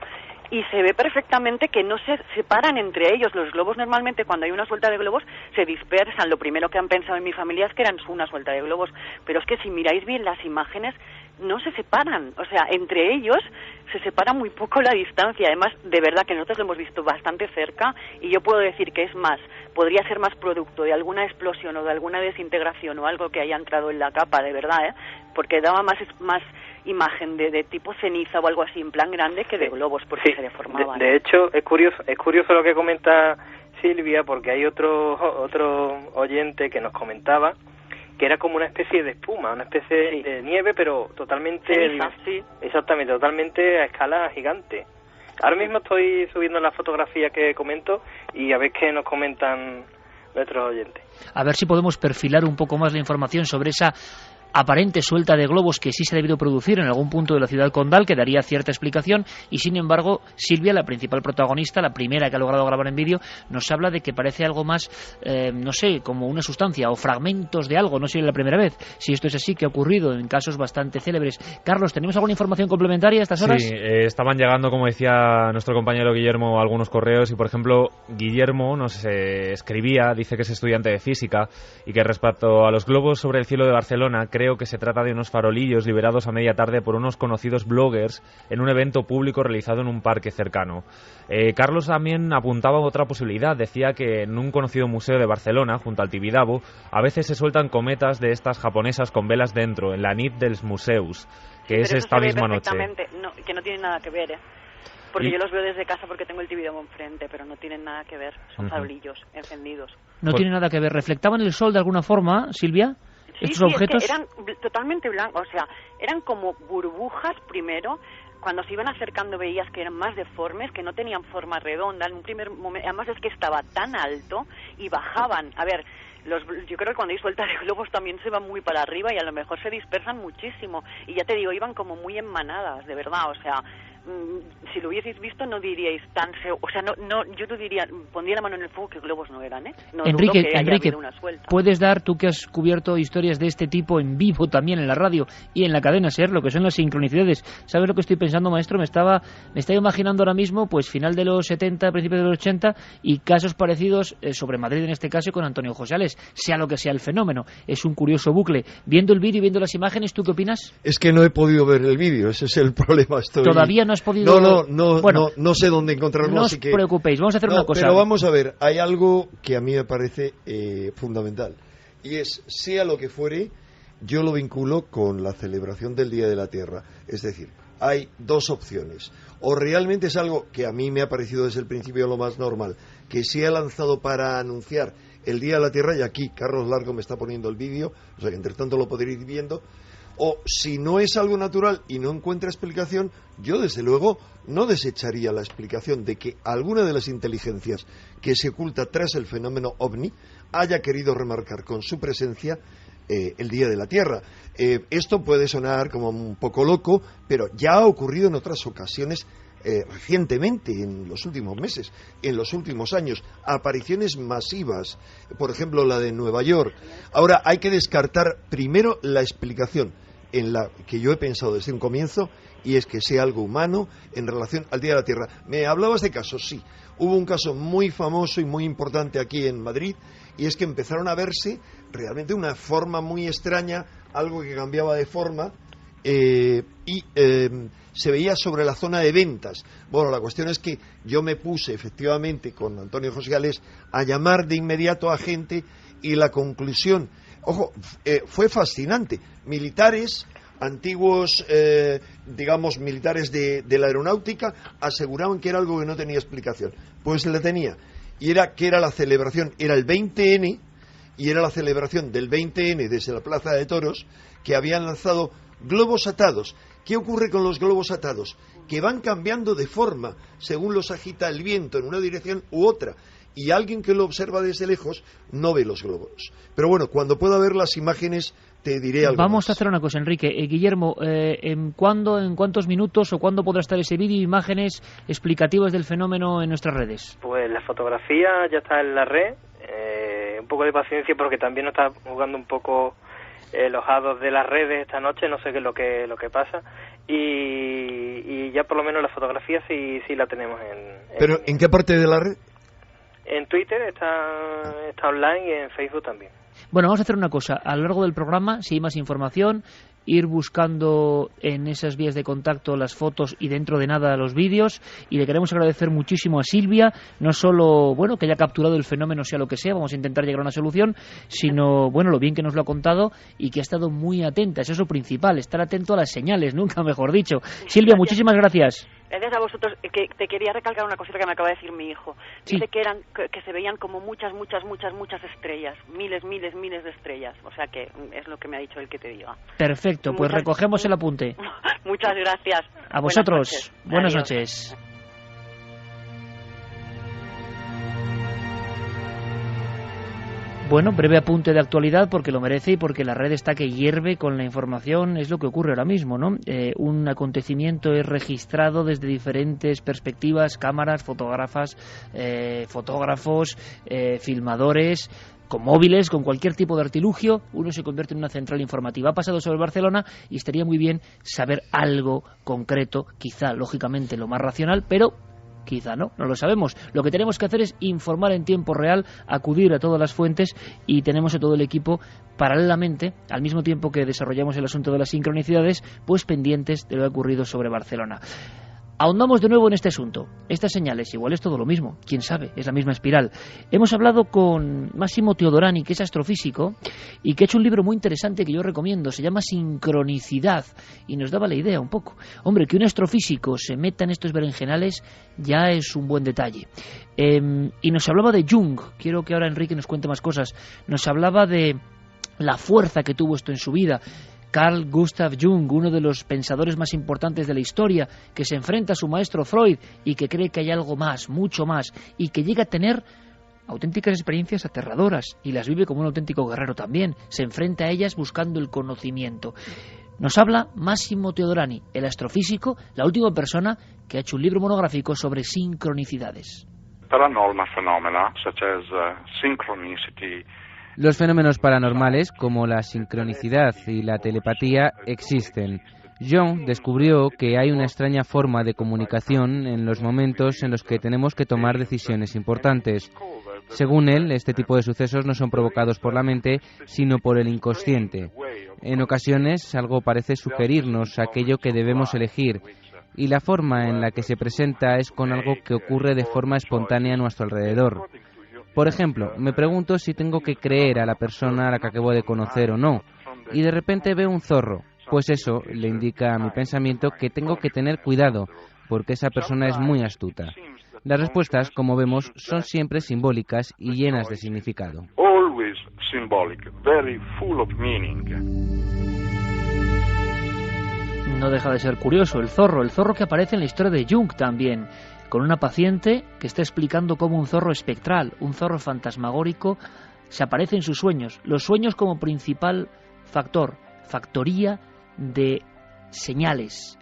y se ve perfectamente que no se separan entre ellos. Los globos normalmente, cuando hay una suelta de globos, se dispersan. Lo primero que han pensado en mi familia es que eran una suelta de globos, pero es que si miráis bien las imágenes, no se separan. O sea, entre ellos se separa muy poco la distancia. Además, de verdad que nosotros lo hemos visto bastante cerca, y yo puedo decir que es más, podría ser más producto de alguna explosión o de alguna desintegración o algo que haya entrado en la capa, de verdad, porque daba más imagen de tipo ceniza o algo así en plan grande que de globos, porque se deformaban. De hecho, es curioso lo que comenta Silvia, porque hay otro oyente que nos comentaba que era como una especie de espuma, una especie de nieve, pero totalmente ceniza, sí. Exactamente, totalmente a escala gigante. Ahora mismo estoy subiendo la fotografía que comento y a ver qué nos comentan nuestros oyentes. A ver si podemos perfilar un poco más la información sobre esa aparente suelta de globos que sí se ha debido producir en algún punto de la ciudad condal, que daría cierta explicación, y sin embargo Silvia, la principal protagonista, la primera que ha logrado grabar en vídeo, nos habla de que parece algo más, no sé, como una sustancia o fragmentos de algo. No sé la primera vez si esto es así, que ha ocurrido en casos bastante célebres. Carlos, ¿tenemos alguna información complementaria a estas horas? Sí, estaban llegando, como decía nuestro compañero Guillermo, algunos correos, y por ejemplo Guillermo nos escribía, dice que es estudiante de física y que respecto a los globos sobre el cielo de Barcelona, creo que se trata de unos farolillos liberados a media tarde por unos conocidos bloggers en un evento público realizado en un parque cercano. Carlos también apuntaba otra posibilidad. Decía que en un conocido museo de Barcelona, junto al Tibidabo, a veces se sueltan cometas de estas japonesas con velas dentro, en la nit dels museus, que es esta misma noche. No, que no tiene nada que ver, porque yo los veo desde casa porque tengo el Tibidabo enfrente, pero no tienen nada que ver, son farolillos encendidos. No tiene nada que ver. ¿Reflectaban el sol de alguna forma, Silvia? ¿Estos objetos? Es que eran totalmente blancos, o sea, eran como burbujas primero. Cuando se iban acercando veías que eran más deformes, que no tenían forma redonda. En un primer momento, además es que estaba tan alto y bajaban. A ver, yo creo que cuando hay suelta de globos también se van muy para arriba y a lo mejor se dispersan muchísimo. Y ya te digo, iban como muy en manadas, de verdad, o sea, si lo hubieseis visto no diríais tan o sea, yo no diría, pondría la mano en el fuego que globos no eran, No Enrique, dudo que haya habido una suelta. Puedes dar, tú que has cubierto historias de este tipo en vivo también en la radio y en la cadena SER, lo que son las sincronicidades. ¿Sabes lo que estoy pensando, maestro? Me estaba imaginando ahora mismo, pues final de los 70, principios de los 80 y casos parecidos sobre Madrid en este caso con Antonio Josales, sea lo que sea el fenómeno. Es un curioso bucle. Viendo el vídeo y viendo las imágenes, ¿tú qué opinas? Es que no he podido ver el vídeo, ese es el problema. Todavía no has podido... No sé dónde encontrarlo. No así os que... preocupéis, vamos a hacer una cosa. Pero vamos a ver, hay algo que a mí me parece fundamental, y es, sea lo que fuere, yo lo vinculo con la celebración del Día de la Tierra. Es decir, hay dos opciones. O realmente es algo que a mí me ha parecido desde el principio lo más normal, que se ha lanzado para anunciar el Día de la Tierra, y aquí Carlos Largo me está poniendo el vídeo, o sea que entre tanto lo podréis ir viendo. O si no es algo natural y no encuentra explicación, yo desde luego no desecharía la explicación de que alguna de las inteligencias que se oculta tras el fenómeno OVNI haya querido remarcar con su presencia el Día de la Tierra. Esto puede sonar como un poco loco, pero ya ha ocurrido en otras ocasiones recientemente, en los últimos meses, en los últimos años, apariciones masivas, por ejemplo la de Nueva York. Ahora hay que descartar primero la explicación en la que yo he pensado desde un comienzo, y es que sea algo humano en relación al Día de la Tierra. Me hablabas de casos, sí. Hubo un caso muy famoso y muy importante aquí en Madrid, y es que empezaron a verse realmente una forma muy extraña, algo que cambiaba de forma, se veía sobre la zona de ventas. Bueno, la cuestión es que yo me puse efectivamente con Antonio Josales a llamar de inmediato a gente, y la conclusión, ojo, fue fascinante. Militares, antiguos, militares de la aeronáutica, aseguraban que era algo que no tenía explicación. Pues la tenía, y era que era la celebración, era el 20N, y era la celebración del 20N desde la Plaza de Toros, que habían lanzado globos atados. ¿Qué ocurre con los globos atados? Que van cambiando de forma según los agita el viento en una dirección u otra, y alguien que lo observa desde lejos no ve los globos. Pero bueno, cuando pueda ver las imágenes te diré algo Vamos más. a hacer una cosa, Enrique. Guillermo, ¿en cuántos minutos o cuándo podrá estar ese vídeo y imágenes explicativas del fenómeno en nuestras redes? Pues la fotografía ya está en la red. Un poco de paciencia porque también nos está jugando un poco los hados de las redes esta noche, no sé qué es lo que pasa, y ya por lo menos la fotografía sí la tenemos ¿Pero en qué parte de la red? En Twitter está online, y en Facebook también. Bueno, vamos a hacer una cosa. A lo largo del programa, si hay más información, ir buscando en esas vías de contacto las fotos y dentro de nada los vídeos, y le queremos agradecer muchísimo a Silvia, no solo que haya capturado el fenómeno, sea lo que sea, vamos a intentar llegar a una solución, sino lo bien que nos lo ha contado y que ha estado muy atenta. Eso es lo principal, estar atento a las señales, nunca mejor dicho. Silvia, muchísimas gracias. Gracias a vosotros. Que te quería recalcar una cosita que me acaba de decir mi hijo. Dice que se veían como muchas estrellas, miles de estrellas. O sea que es lo que me ha dicho él que te diga. Perfecto, pues recogemos el apunte. Muchas gracias. A vosotros. Buenas noches. Bueno, breve apunte de actualidad porque lo merece y porque la red está que hierve con la información. Es lo que ocurre ahora mismo, ¿no? Un acontecimiento es registrado desde diferentes perspectivas, cámaras, fotógrafos, filmadores, con móviles, con cualquier tipo de artilugio. Uno se convierte en una central informativa. Ha pasado sobre Barcelona y estaría muy bien saber algo concreto, quizá lógicamente lo más racional, pero quizá no lo sabemos. Lo que tenemos que hacer es informar en tiempo real, acudir a todas las fuentes, y tenemos a todo el equipo paralelamente, al mismo tiempo que desarrollamos el asunto de las sincronicidades, pues pendientes de lo que ha ocurrido sobre Barcelona. Ahondamos de nuevo en este asunto. Estas señales, igual es todo lo mismo, quién sabe, es la misma espiral. Hemos hablado con Massimo Teodorani, que es astrofísico, y que ha hecho un libro muy interesante que yo recomiendo, se llama Sincronicidad, y nos daba la idea un poco. Hombre, que un astrofísico se meta en estos berenjenales ya es un buen detalle. Y nos hablaba de Jung, quiero que ahora Enrique nos cuente más cosas, nos hablaba de la fuerza que tuvo esto en su vida. Carl Gustav Jung, uno de los pensadores más importantes de la historia, que se enfrenta a su maestro Freud y que cree que hay algo más, mucho más, y que llega a tener auténticas experiencias aterradoras y las vive como un auténtico guerrero también. Se enfrenta a ellas buscando el conocimiento. Nos habla Massimo Teodorani, el astrofísico, la última persona que ha hecho un libro monográfico sobre sincronicidades. Los fenómenos paranormales, como la sincronicidad y la telepatía, existen. Jung descubrió que hay una extraña forma de comunicación en los momentos en los que tenemos que tomar decisiones importantes. Según él, este tipo de sucesos no son provocados por la mente, sino por el inconsciente. En ocasiones, algo parece sugerirnos aquello que debemos elegir, y la forma en la que se presenta es con algo que ocurre de forma espontánea a nuestro alrededor. Por ejemplo, me pregunto si tengo que creer a la persona a la que acabo de conocer o no, y de repente veo un zorro. Pues eso le indica a mi pensamiento que tengo que tener cuidado, porque esa persona es muy astuta. Las respuestas, como vemos, son siempre simbólicas y llenas de significado. No deja de ser curioso el zorro que aparece en la historia de Jung también, con una paciente que está explicando cómo un zorro espectral, un zorro fantasmagórico, se aparece en sus sueños. Los sueños como principal factoría de señales,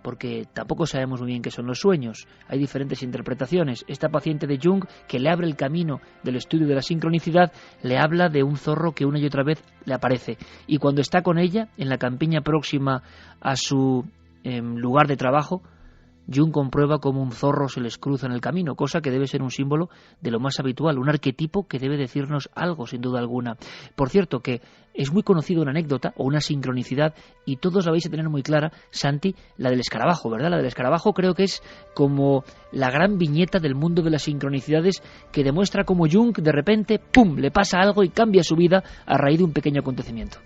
porque tampoco sabemos muy bien qué son los sueños. Hay diferentes interpretaciones. Esta paciente de Jung, que le abre el camino del estudio de la sincronicidad, le habla de un zorro que una y otra vez le aparece. Y cuando está con ella, en la campiña próxima a su lugar de trabajo, Jung comprueba cómo un zorro se les cruza en el camino, cosa que debe ser un símbolo de lo más habitual, un arquetipo que debe decirnos algo, sin duda alguna. Por cierto, que es muy conocida una anécdota o una sincronicidad, y todos la vais a tener muy clara, Santi, la del escarabajo, ¿verdad? La del escarabajo creo que es como la gran viñeta del mundo de las sincronicidades, que demuestra cómo Jung de repente, ¡pum!, le pasa algo y cambia su vida a raíz de un pequeño acontecimiento.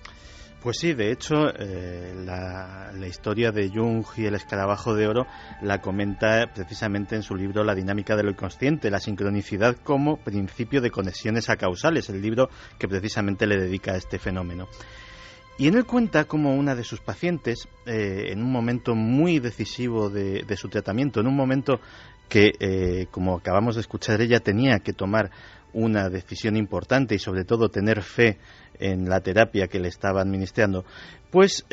Pues sí, de hecho, la historia de Jung y el escarabajo de oro la comenta precisamente en su libro La dinámica de lo inconsciente, la sincronicidad como principio de conexiones acausales, el libro que precisamente le dedica a este fenómeno. Y en él cuenta cómo una de sus pacientes, en un momento muy decisivo de su tratamiento, en un momento que, como acabamos de escuchar, ella tenía que tomar una decisión importante y sobre todo tener fe en la terapia que le estaba administrando, pues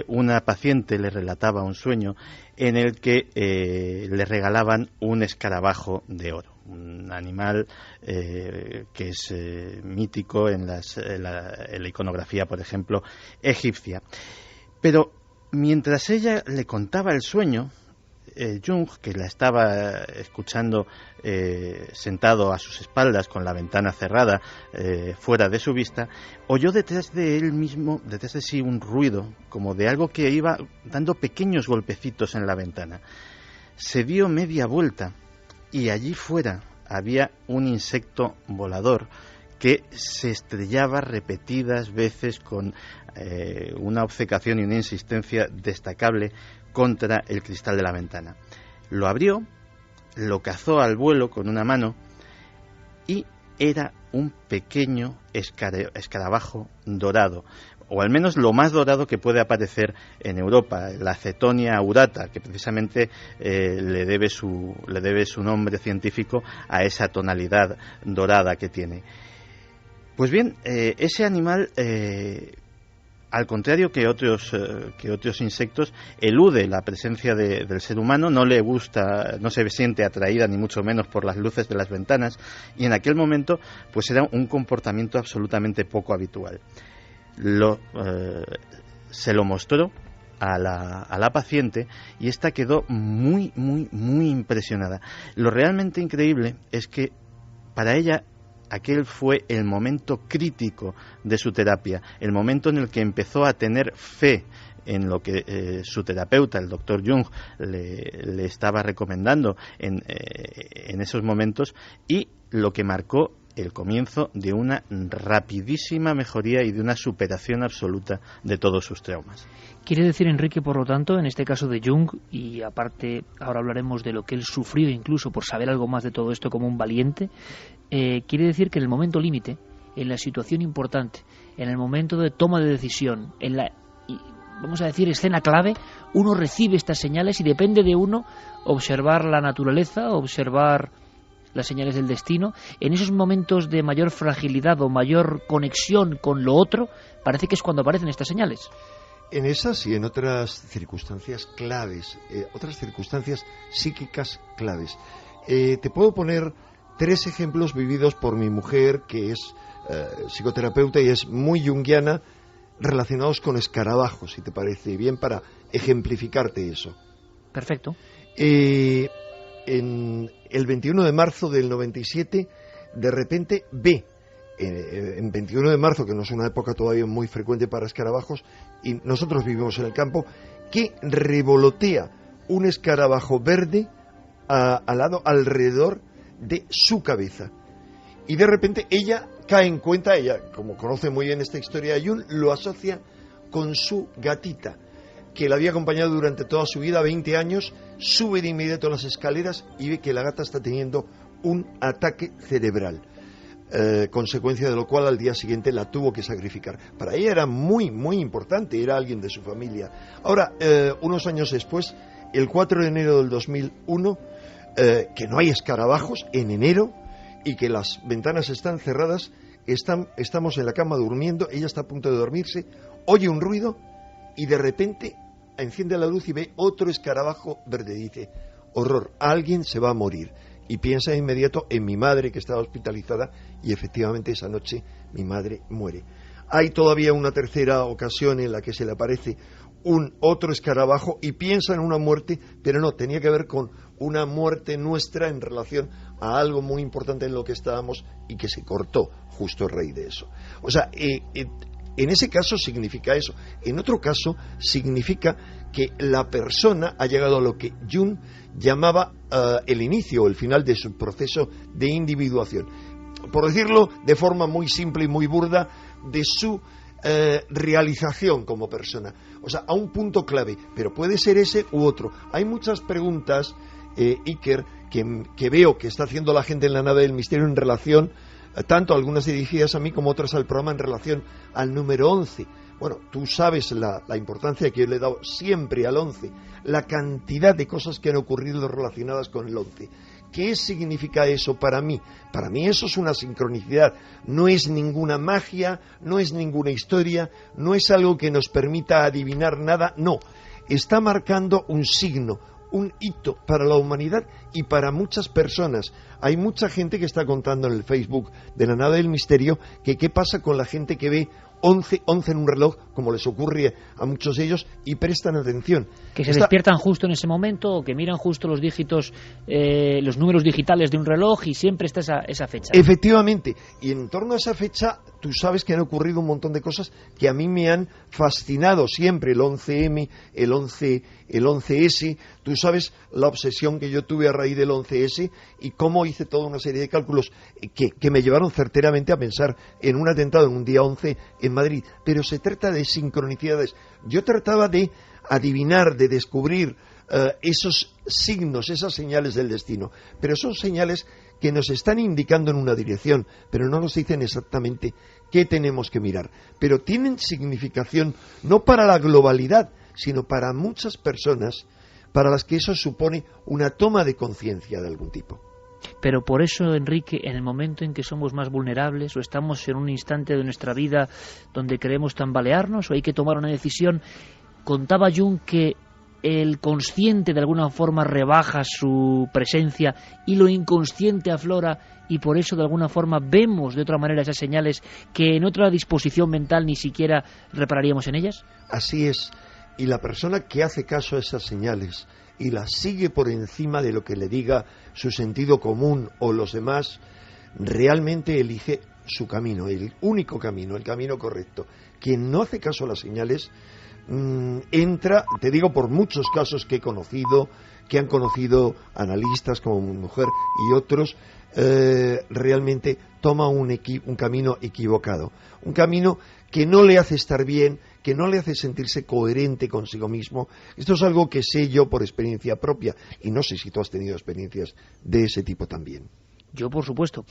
una paciente le relataba un sueño en el que le regalaban un escarabajo de oro, un animal que es mítico en la iconografía, por ejemplo, egipcia. Pero mientras ella le contaba el sueño, Jung, que la estaba escuchando sentado a sus espaldas con la ventana cerrada fuera de su vista, oyó detrás de él mismo, detrás de sí, un ruido como de algo que iba dando pequeños golpecitos en la ventana. Se dio media vuelta y allí fuera había un insecto volador que se estrellaba repetidas veces con una obcecación y una insistencia destacable contra el cristal de la ventana. Lo abrió, lo cazó al vuelo con una mano y era un pequeño escarabajo dorado, o al menos lo más dorado que puede aparecer en Europa, la Cetonia aurata, que precisamente le debe su nombre científico a esa tonalidad dorada que tiene. Pues bien, ese animal, al contrario que otros insectos, elude la presencia del ser humano, no le gusta, no se siente atraída ni mucho menos por las luces de las ventanas, y en aquel momento pues era un comportamiento absolutamente poco habitual. Se lo mostró a la paciente y ésta quedó muy impresionada. Lo realmente increíble es que para ella aquel fue el momento crítico de su terapia, el momento en el que empezó a tener fe en lo que su terapeuta, el doctor Jung, le estaba recomendando en esos momentos, y lo que marcó el comienzo de una rapidísima mejoría y de una superación absoluta de todos sus traumas. Quiere decir, Enrique, por lo tanto, en este caso de Jung, y aparte ahora hablaremos de lo que él sufrió incluso por saber algo más de todo esto como un valiente, quiere decir que en el momento límite, en la situación importante, en el momento de toma de decisión, en la, vamos a decir, escena clave, uno recibe estas señales y depende de uno observar la naturaleza, observar las señales del destino. En esos momentos de mayor fragilidad o mayor conexión con lo otro, parece que es cuando aparecen estas señales. En esas y en otras circunstancias claves, otras circunstancias psíquicas claves. Te puedo poner 3 ejemplos vividos por mi mujer, que es psicoterapeuta y es muy junguiana, relacionados con escarabajos, si te parece bien, para ejemplificarte eso. Perfecto. En el 21 de marzo del 97, de repente ve, en 21 de marzo, que no es una época todavía muy frecuente para escarabajos, y nosotros vivimos en el campo, que revolotea un escarabajo verde alrededor de su cabeza. Y de repente ella cae en cuenta, ella, como conoce muy bien esta historia de Jung, lo asocia con su gatita, que la había acompañado durante toda su vida, 20 años, sube de inmediato las escaleras y ve que la gata está teniendo un ataque cerebral, consecuencia de lo cual al día siguiente la tuvo que sacrificar. Para ella era muy, muy importante, era alguien de su familia. Ahora, unos años después, el 4 de enero del 2001, que no hay escarabajos en enero y que las ventanas están cerradas, estamos en la cama durmiendo, ella está a punto de dormirse, oye un ruido y de repente enciende la luz y ve otro escarabajo verde. Dice, horror, alguien se va a morir. Y piensa de inmediato en mi madre, que estaba hospitalizada, y efectivamente esa noche mi madre muere. Hay todavía una tercera ocasión en la que se le aparece otro escarabajo y piensa en una muerte, pero no, tenía que ver con una muerte nuestra en relación a algo muy importante en lo que estábamos y que se cortó justo a raíz de eso. O sea, en ese caso significa eso. En otro caso significa que la persona ha llegado a lo que Jung llamaba el inicio o el final de su proceso de individuación. Por decirlo de forma muy simple y muy burda, de su realización como persona. O sea, a un punto clave, pero puede ser ese u otro. Hay muchas preguntas, Iker, que veo que está haciendo la gente en la nave del misterio en relación, tanto algunas dirigidas a mí como otras al programa, en relación al número 11. Bueno, tú sabes la importancia que yo le he dado siempre al 11, la cantidad de cosas que han ocurrido relacionadas con el 11. ¿Qué significa eso para mí? Para mí eso es una sincronicidad, no es ninguna magia, no es ninguna historia, no es algo que nos permita adivinar nada, no, está marcando un signo, un hito para la humanidad y para muchas personas. Hay mucha gente que está contando en el Facebook de la nave del misterio que qué pasa con la gente que ve 11 en un reloj, como les ocurre a muchos de ellos, y prestan atención. Que se despiertan justo en ese momento, o que miran justo los dígitos, los números digitales de un reloj, y siempre está esa fecha. Efectivamente, y en torno a esa fecha, tú sabes que han ocurrido un montón de cosas que a mí me han fascinado siempre, el 11M, el 11S, tú sabes la obsesión que yo tuve a raíz del 11S, y cómo hice toda una serie de cálculos que me llevaron certeramente a pensar en un atentado en un día 11 en Madrid, pero se trata de sincronicidades. Yo trataba de adivinar, de descubrir esos signos, esas señales del destino, pero son señales que nos están indicando en una dirección, pero no nos dicen exactamente qué tenemos que mirar, pero tienen significación no para la globalidad, sino para muchas personas para las que eso supone una toma de conciencia de algún tipo. Pero por eso, Enrique, en el momento en que somos más vulnerables o estamos en un instante de nuestra vida donde queremos tambalearnos o hay que tomar una decisión, contaba Jung que el consciente de alguna forma rebaja su presencia y lo inconsciente aflora, y por eso de alguna forma vemos de otra manera esas señales que en otra disposición mental ni siquiera repararíamos en ellas. Así es, y la persona que hace caso a esas señales y las sigue por encima de lo que le diga su sentido común o los demás, realmente elige su camino, el único camino, el camino correcto. Quien no hace caso a las señales entra, te digo por muchos casos que he conocido, que han conocido analistas como mi mujer y otros, realmente toma un camino equivocado, un camino que no le hace estar bien, que no le hace sentirse coherente consigo mismo. Esto es algo que sé yo por experiencia propia, y no sé si tú has tenido experiencias de ese tipo también. Yo, por supuesto,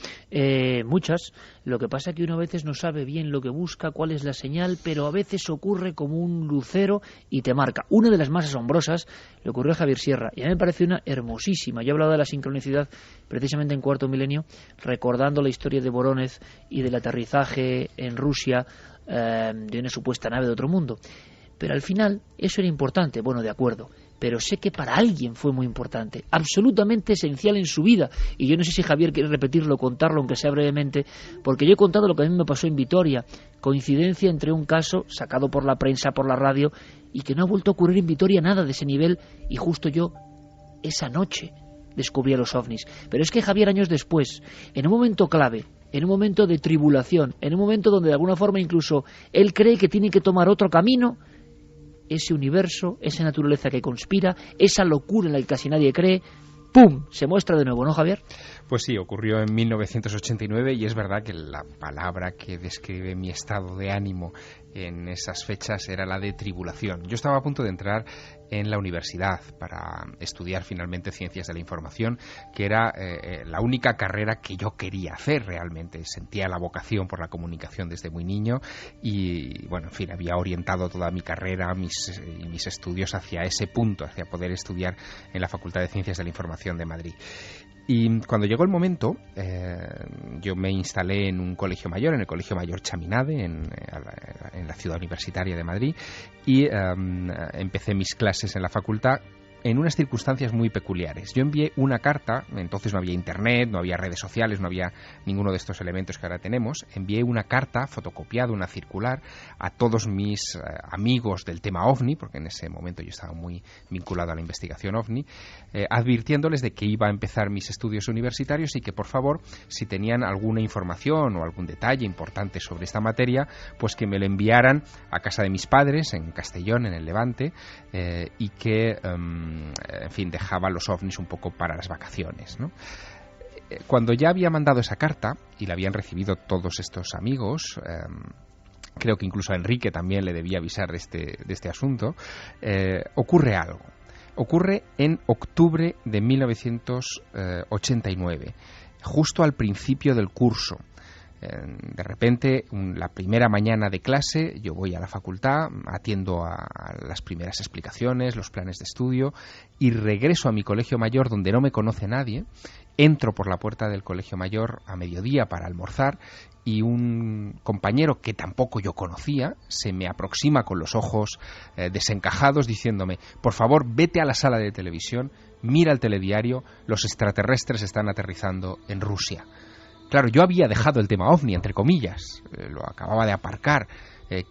muchas. Lo que pasa es que uno a veces no sabe bien lo que busca, cuál es la señal, pero a veces ocurre como un lucero y te marca. Una de las más asombrosas le ocurrió a Javier Sierra, y a mí me parece una hermosísima. Yo he hablado de la sincronicidad precisamente en Cuarto Milenio, recordando la historia de Voronezh y del aterrizaje en Rusia de una supuesta nave de otro mundo. Pero al final eso era importante, bueno, de acuerdo, pero sé que para alguien fue muy importante, absolutamente esencial en su vida, y yo no sé si Javier quiere repetirlo, contarlo, aunque sea brevemente, porque yo he contado lo que a mí me pasó en Vitoria, coincidencia entre un caso sacado por la prensa, por la radio, y que no ha vuelto a ocurrir en Vitoria nada de ese nivel, y justo yo, esa noche, descubrí a los ovnis. Pero es que Javier, años después, en un momento clave, en un momento de tribulación, en un momento donde de alguna forma incluso él cree que tiene que tomar otro camino, ese universo, esa naturaleza que conspira, esa locura en la que casi nadie cree, ¡pum!, se muestra de nuevo, ¿no, Javier? Pues sí, ocurrió en 1989 y es verdad que la palabra que describe mi estado de ánimo en esas fechas era la de tribulación. Yo estaba a punto de entrar en la universidad para estudiar finalmente Ciencias de la Información, que era la única carrera que yo quería hacer realmente. Sentía la vocación por la comunicación desde muy niño y, bueno, en fin, había orientado toda mi carrera, mis estudios hacia ese punto, hacia poder estudiar en la Facultad de Ciencias de la Información de Madrid. Y cuando llegó el momento, yo me instalé en un colegio mayor, en el Colegio Mayor Chaminade, en la ciudad universitaria de Madrid, y empecé mis clases en la facultad en unas circunstancias muy peculiares. Yo envié una carta, entonces no había internet, no había redes sociales, no había ninguno de estos elementos que ahora tenemos. Envié una carta fotocopiada, una circular, a todos mis amigos del tema OVNI, porque en ese momento yo estaba muy vinculado a la investigación OVNI, advirtiéndoles de que iba a empezar mis estudios universitarios y que, por favor, si tenían alguna información o algún detalle importante sobre esta materia, pues que me lo enviaran a casa de mis padres, en Castellón, en el Levante, y que en fin, dejaba los ovnis un poco para las vacaciones, ¿no? Cuando ya había mandado esa carta y la habían recibido todos estos amigos, creo que incluso a Enrique también le debía avisar de este asunto, ocurre algo. Ocurre en octubre de 1989, justo al principio del curso. De repente, la primera mañana de clase, yo voy a la facultad, atiendo a las primeras explicaciones, los planes de estudio, y regreso a mi colegio mayor donde no me conoce nadie. Entro por la puerta del colegio mayor a mediodía para almorzar y un compañero que tampoco yo conocía se me aproxima con los ojos desencajados diciéndome: por favor, vete a la sala de televisión, mira el telediario, los extraterrestres están aterrizando en Rusia. Claro, yo había dejado el tema OVNI, entre comillas, lo acababa de aparcar.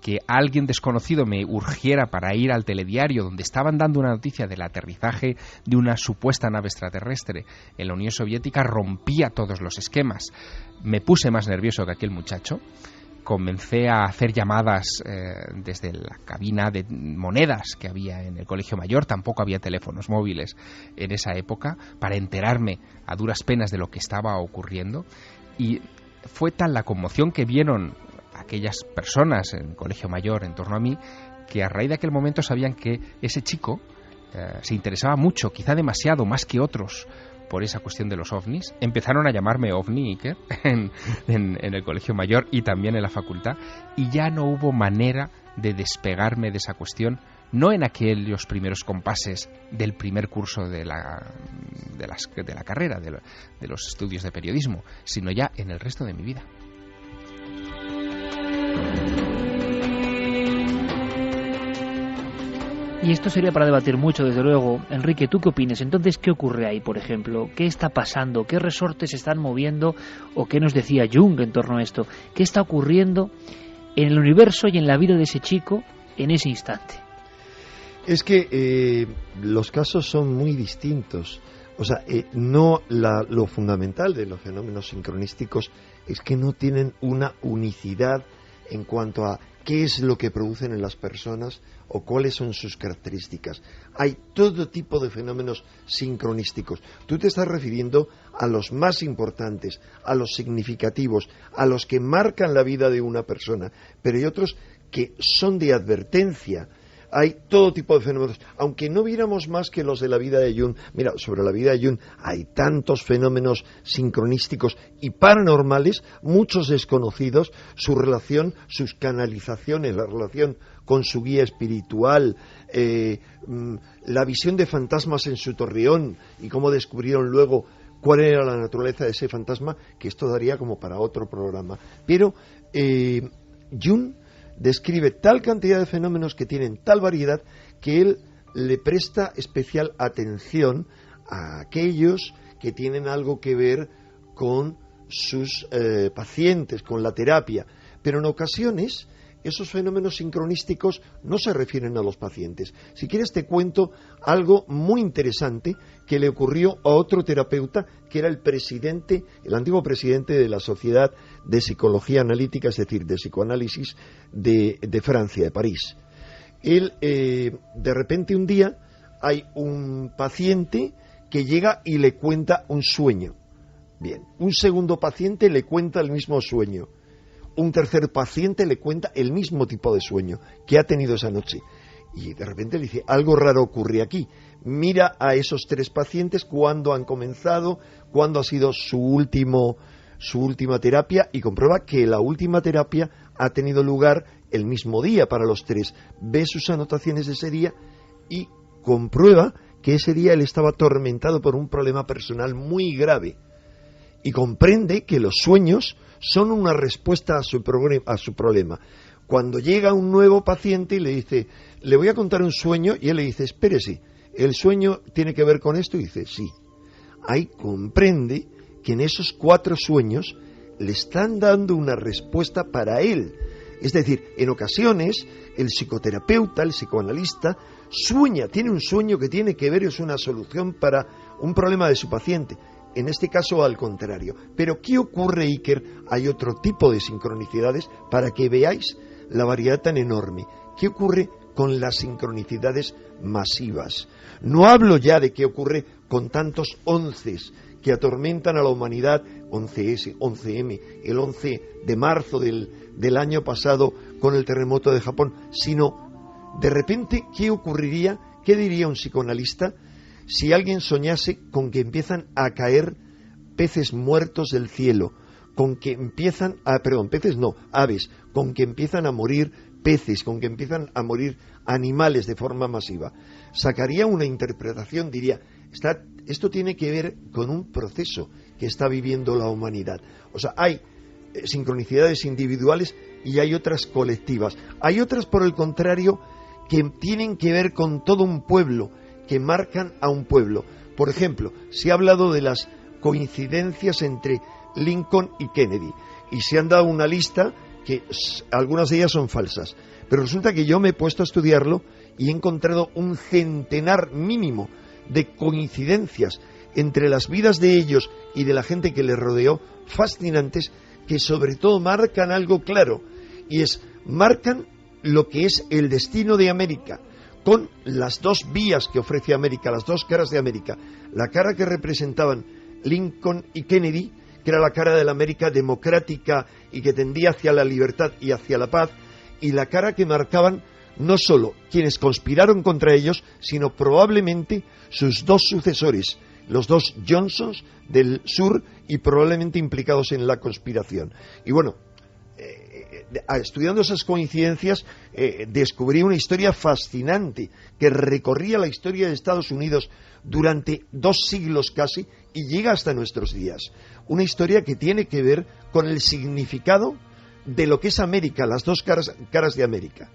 Que alguien desconocido me urgiera para ir al telediario donde estaban dando una noticia del aterrizaje de una supuesta nave extraterrestre en la Unión Soviética rompía todos los esquemas. Me puse más nervioso que aquel muchacho. Comencé a hacer llamadas desde la cabina de monedas que había en el Colegio Mayor. Tampoco había teléfonos móviles en esa época, para enterarme a duras penas de lo que estaba ocurriendo. Y fue tal la conmoción que vieron aquellas personas en el Colegio Mayor en torno a mí, que a raíz de aquel momento sabían que ese chico se interesaba mucho, quizá demasiado, más que otros, por esa cuestión de los ovnis. Empezaron a llamarme OVNI Iker en el Colegio Mayor y también en la facultad, y ya no hubo manera de despegarme de esa cuestión, no en aquellos primeros compases del primer curso de la carrera, de los estudios de periodismo, sino ya en el resto de mi vida. Y esto sería para debatir mucho, desde luego. Enrique, ¿tú qué opinas? Entonces, ¿qué ocurre ahí, por ejemplo? ¿Qué está pasando? ¿Qué resortes se están moviendo? ¿O qué nos decía Jung en torno a esto? ¿Qué está ocurriendo en el universo y en la vida de ese chico en ese instante? Es que los casos son muy distintos. O sea, lo fundamental de los fenómenos sincronísticos es que no tienen una unicidad en cuanto a qué es lo que producen en las personas o cuáles son sus características. Hay todo tipo de fenómenos sincronísticos. Tú te estás refiriendo a los más importantes, a los significativos, a los que marcan la vida de una persona, pero hay otros que son de advertencia. Hay todo tipo de fenómenos, aunque no viéramos más que los de la vida de Jung. Mira, sobre la vida de Jung hay tantos fenómenos sincronísticos y paranormales, muchos desconocidos, su relación, sus canalizaciones, la relación con su guía espiritual, la visión de fantasmas en su torreón y cómo descubrieron luego cuál era la naturaleza de ese fantasma, que esto daría como para otro programa. Pero Jung describe tal cantidad de fenómenos que tienen tal variedad que él le presta especial atención a aquellos que tienen algo que ver con sus pacientes, con la terapia. Pero en ocasiones esos fenómenos sincronísticos no se refieren a los pacientes. Si quieres te cuento algo muy interesante que le ocurrió a otro terapeuta que era el antiguo presidente de la Sociedad de Psicología Analítica, es decir, de psicoanálisis de Francia, de París. Él, de repente un día, hay un paciente que llega y le cuenta un sueño. Bien, un segundo paciente le cuenta el mismo sueño. Un tercer paciente le cuenta el mismo tipo de sueño que ha tenido esa noche. Y de repente le dice, algo raro ocurre aquí. Mira a esos 3 pacientes, cuándo han comenzado, cuándo ha sido su última terapia, y comprueba que la última terapia ha tenido lugar el mismo día para los 3. Ve sus anotaciones de ese día y comprueba que ese día él estaba atormentado por un problema personal muy grave. Y comprende que los sueños son una respuesta a su problema. Cuando llega un nuevo paciente y le dice, le voy a contar un sueño, y él le dice, espérese, ¿el sueño tiene que ver con esto? Y dice, sí. Ahí comprende que en esos 4 sueños le están dando una respuesta para él. Es decir, en ocasiones el psicoterapeuta, el psicoanalista, tiene un sueño que tiene que ver, es una solución para un problema de su paciente. En este caso, al contrario. Pero ¿qué ocurre, Iker? Hay otro tipo de sincronicidades para que veáis la variedad tan enorme. ¿Qué ocurre con las sincronicidades masivas? No hablo ya de qué ocurre con tantos 11 que atormentan a la humanidad, 11S, 11M, el 11 de marzo del año pasado con el terremoto de Japón, sino, de repente, ¿qué ocurriría? ¿Qué diría un psicoanalista si alguien soñase con que empiezan a caer peces muertos del cielo, con que empiezan aves, con que empiezan a morir peces, con que empiezan a morir animales de forma masiva? Sacaría una interpretación, diría, esto tiene que ver con un proceso que está viviendo la humanidad. O sea, hay sincronicidades individuales y hay otras colectivas. Hay otras, por el contrario, que tienen que ver con todo un pueblo, que marcan a un pueblo. Por ejemplo, se ha hablado de las coincidencias entre Lincoln y Kennedy, y se han dado una lista que algunas de ellas son falsas, pero resulta que yo me he puesto a estudiarlo y he encontrado un centenar mínimo de coincidencias entre las vidas de ellos y de la gente que les rodeó, fascinantes, que sobre todo marcan algo claro, y marcan lo que es el destino de América, con las 2 vías que ofrece América, las 2 caras de América. La cara que representaban Lincoln y Kennedy, que era la cara de la América democrática y que tendía hacia la libertad y hacia la paz, y la cara que marcaban no solo quienes conspiraron contra ellos, sino probablemente sus 2 sucesores, los 2 Johnsons del sur, y probablemente implicados en la conspiración. Y bueno, estudiando esas coincidencias, descubrí una historia fascinante que recorría la historia de Estados Unidos durante 2 siglos casi y llega hasta nuestros días. Una historia que tiene que ver con el significado de lo que es América, las 2 caras de América.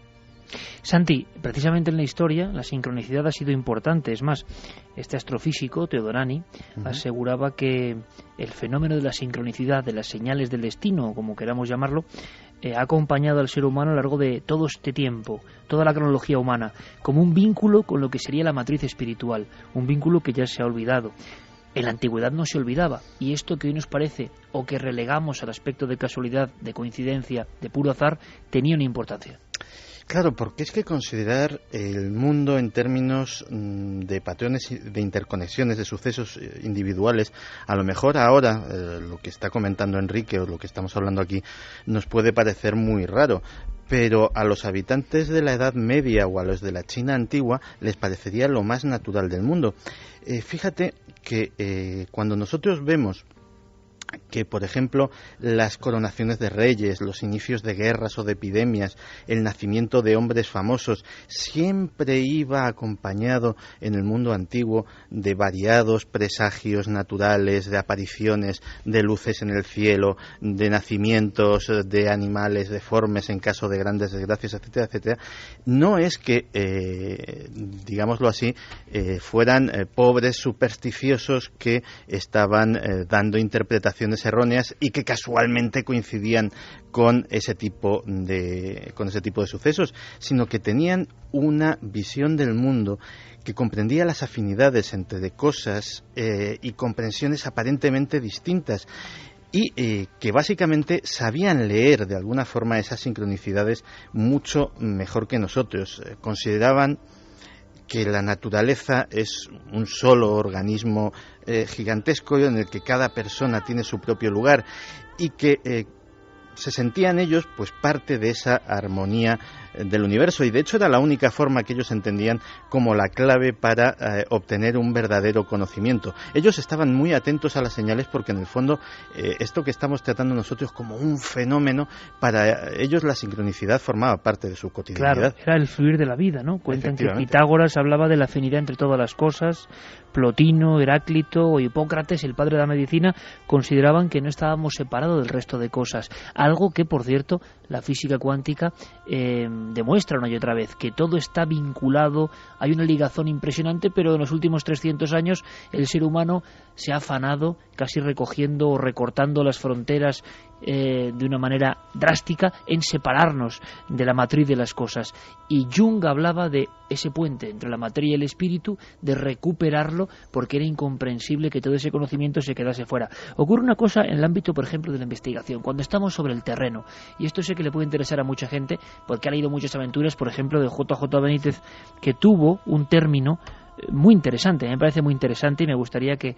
Santi, precisamente en la historia la sincronicidad ha sido importante. Es más, este astrofísico, Teodorani, aseguraba que el fenómeno de la sincronicidad, de las señales del destino, como queramos llamarlo, ha acompañado al ser humano a lo largo de todo este tiempo, toda la cronología humana, como un vínculo con lo que sería la matriz espiritual, un vínculo que ya se ha olvidado. En la antigüedad no se olvidaba, y esto que hoy nos parece, o que relegamos al aspecto de casualidad, de coincidencia, de puro azar, tenía una importancia. Claro, porque es que considerar el mundo en términos de patrones de interconexiones, de sucesos individuales, a lo mejor ahora, lo que está comentando Enrique o lo que estamos hablando aquí, nos puede parecer muy raro, pero a los habitantes de la Edad Media o a los de la China antigua les parecería lo más natural del mundo. Fíjate que cuando nosotros vemos que, por ejemplo, las coronaciones de reyes, los inicios de guerras o de epidemias, el nacimiento de hombres famosos, siempre iba acompañado en el mundo antiguo de variados presagios naturales, de apariciones de luces en el cielo, de nacimientos de animales deformes en caso de grandes desgracias, etcétera, etcétera. No es que, digámoslo así, fueran pobres supersticiosos que estaban dando interpretaciones erróneas y que casualmente coincidían con ese tipo de sucesos, sino que tenían una visión del mundo que comprendía las afinidades entre cosas y comprensiones aparentemente distintas, y que básicamente sabían leer de alguna forma esas sincronicidades mucho mejor que nosotros. Consideraban que la naturaleza es un solo organismo gigantesco en el que cada persona tiene su propio lugar, y que se sentían ellos pues parte de esa armonía del universo, y de hecho era la única forma que ellos entendían como la clave para obtener un verdadero conocimiento. Ellos estaban muy atentos a las señales porque en el fondo esto que estamos tratando nosotros como un fenómeno, para ellos la sincronicidad formaba parte de su cotidianidad. Claro, era el fluir de la vida, ¿no? Cuentan que Pitágoras hablaba de la afinidad entre todas las cosas. Plotino, Heráclito o Hipócrates, el padre de la medicina, consideraban que no estábamos separados del resto de cosas. Algo que, por cierto, la física cuántica demuestra una y otra vez, que todo está vinculado, hay una ligazón impresionante, pero en los últimos 300 años el ser humano se ha afanado, casi recogiendo o recortando las fronteras de una manera drástica, en separarnos de la matriz de las cosas. Y Jung hablaba de ese puente entre la materia y el espíritu, de recuperarlo, porque era incomprensible que todo ese conocimiento se quedase fuera. Ocurre una cosa en el ámbito, por ejemplo, de la investigación, cuando estamos sobre el terreno, y esto sé que le puede interesar a mucha gente, porque ha leído muchas aventuras, por ejemplo, de JJ Benítez, que tuvo un término muy interesante, me parece muy interesante, y me gustaría que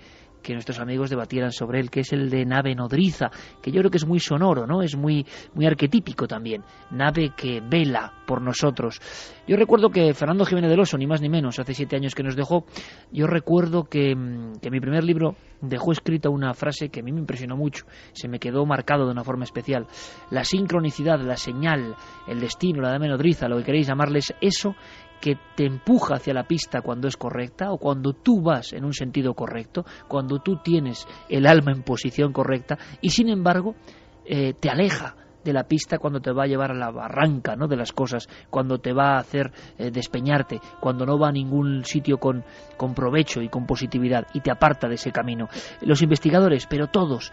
nuestros amigos debatieran sobre él, que es el de nave nodriza, que yo creo que es muy sonoro, ¿no? Es muy arquetípico también, nave que vela por nosotros. Yo recuerdo que Fernando Jiménez del Oso, ni más ni menos, hace 7 años que nos dejó, yo recuerdo que mi primer libro dejó escrita una frase que a mí me impresionó mucho, se me quedó marcado de una forma especial: la sincronicidad, la señal, el destino, la nave nodriza, lo que queréis llamarles, eso que te empuja hacia la pista cuando es correcta, o cuando tú vas en un sentido correcto, cuando tú tienes el alma en posición correcta, y sin embargo te aleja de la pista cuando te va a llevar a la barranca, ¿no?, de las cosas, cuando te va a hacer despeñarte, cuando no va a ningún sitio con provecho y con positividad, y te aparta de ese camino. Los investigadores, pero todos,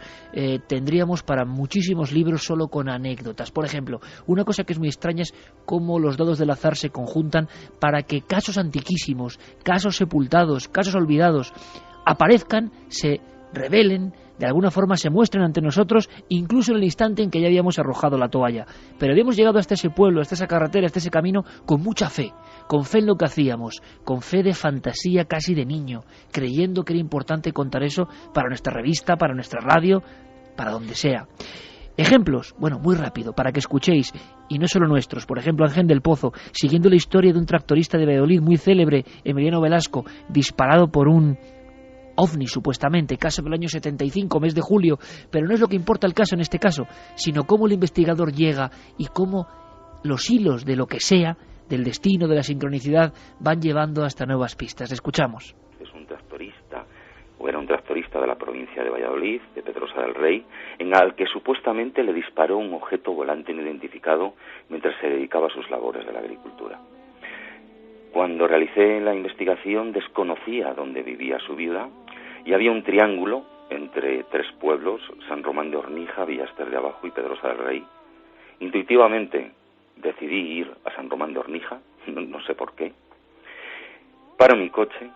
tendríamos para muchísimos libros solo con anécdotas. Por ejemplo, una cosa que es muy extraña es cómo los dados del azar se conjuntan para que casos antiquísimos, casos sepultados, casos olvidados, aparezcan, se revelen, de alguna forma se muestren ante nosotros, incluso en el instante en que ya habíamos arrojado la toalla. Pero habíamos llegado hasta ese pueblo, hasta esa carretera, hasta ese camino, con mucha fe, con fe en lo que hacíamos, con fe de fantasía casi de niño, creyendo que era importante contar eso para nuestra revista, para nuestra radio, para donde sea. Ejemplos, bueno, muy rápido, para que escuchéis, y no solo nuestros. Por ejemplo, Ángel del Pozo, siguiendo la historia de un tractorista de Valladolid muy célebre, Emiliano Velasco, disparado por un ovni, supuestamente, caso del año 75, mes de julio, pero no es lo que importa el caso en este caso, sino cómo el investigador llega y cómo los hilos de lo que sea, del destino, de la sincronicidad, van llevando hasta nuevas pistas. Escuchamos. Es un tractorista, o era un tractorista de la provincia de Valladolid, de Pedrosa del Rey, en al que supuestamente le disparó un objeto volante no identificado mientras se dedicaba a sus labores de la agricultura. Cuando realicé la investigación desconocía dónde vivía su viuda, y había un triángulo entre 3 pueblos, San Román de Hornija, Villaster de Abajo y Pedrosa del Rey. Intuitivamente decidí ir a San Román de Hornija, no sé por qué. Paro mi coche,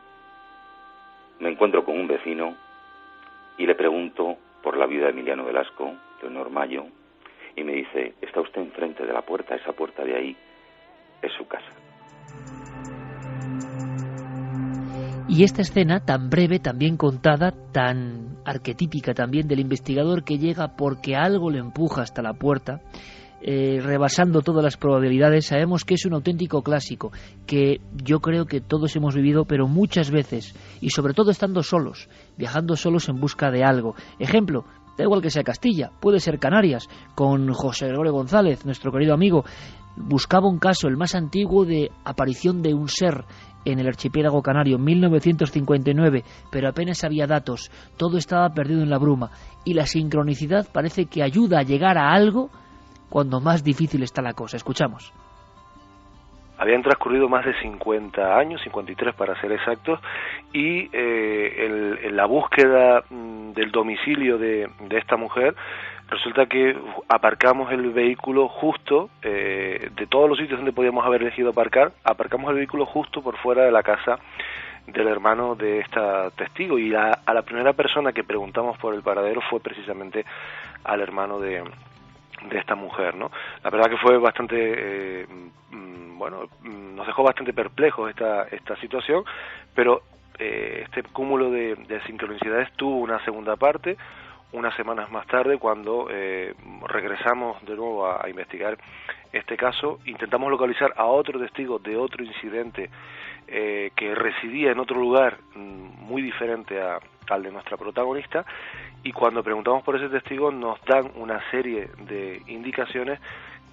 me encuentro con un vecino y le pregunto por la viuda de Emiliano Velasco, Leonor Mayo, y me dice: está usted enfrente de la puerta, esa puerta de ahí es su casa. Y esta escena tan breve, tan bien contada, tan arquetípica también del investigador que llega porque algo le empuja hasta la puerta, rebasando todas las probabilidades, sabemos que es un auténtico clásico, que yo creo que todos hemos vivido, pero muchas veces, y sobre todo estando solos, viajando solos en busca de algo. Ejemplo, Da igual que sea Castilla, puede ser Canarias, con José Gregorio González, nuestro querido amigo. Buscaba un caso, el más antiguo, de aparición de un ser en el archipiélago canario en 1959, pero apenas había datos, todo estaba perdido en la bruma, y la sincronicidad parece que ayuda a llegar a algo cuando más difícil está la cosa. Escuchamos. Habían transcurrido más de 50 años, 53 para ser exactos, y en la búsqueda del domicilio de esta mujer, resulta que aparcamos el vehículo justo, de todos los sitios donde podíamos haber elegido aparcar, aparcamos el vehículo justo por fuera de la casa del hermano de esta testigo, y a la primera persona que preguntamos por el paradero fue precisamente al hermano de esta mujer, ¿no? La verdad que fue bastante, nos dejó bastante perplejos esta situación, pero este cúmulo de sincronicidades tuvo una segunda parte, unas semanas más tarde, cuando regresamos de nuevo a investigar este caso. Intentamos localizar a otro testigo de otro incidente que residía en otro lugar muy diferente al de nuestra protagonista, y cuando preguntamos por ese testigo nos dan una serie de indicaciones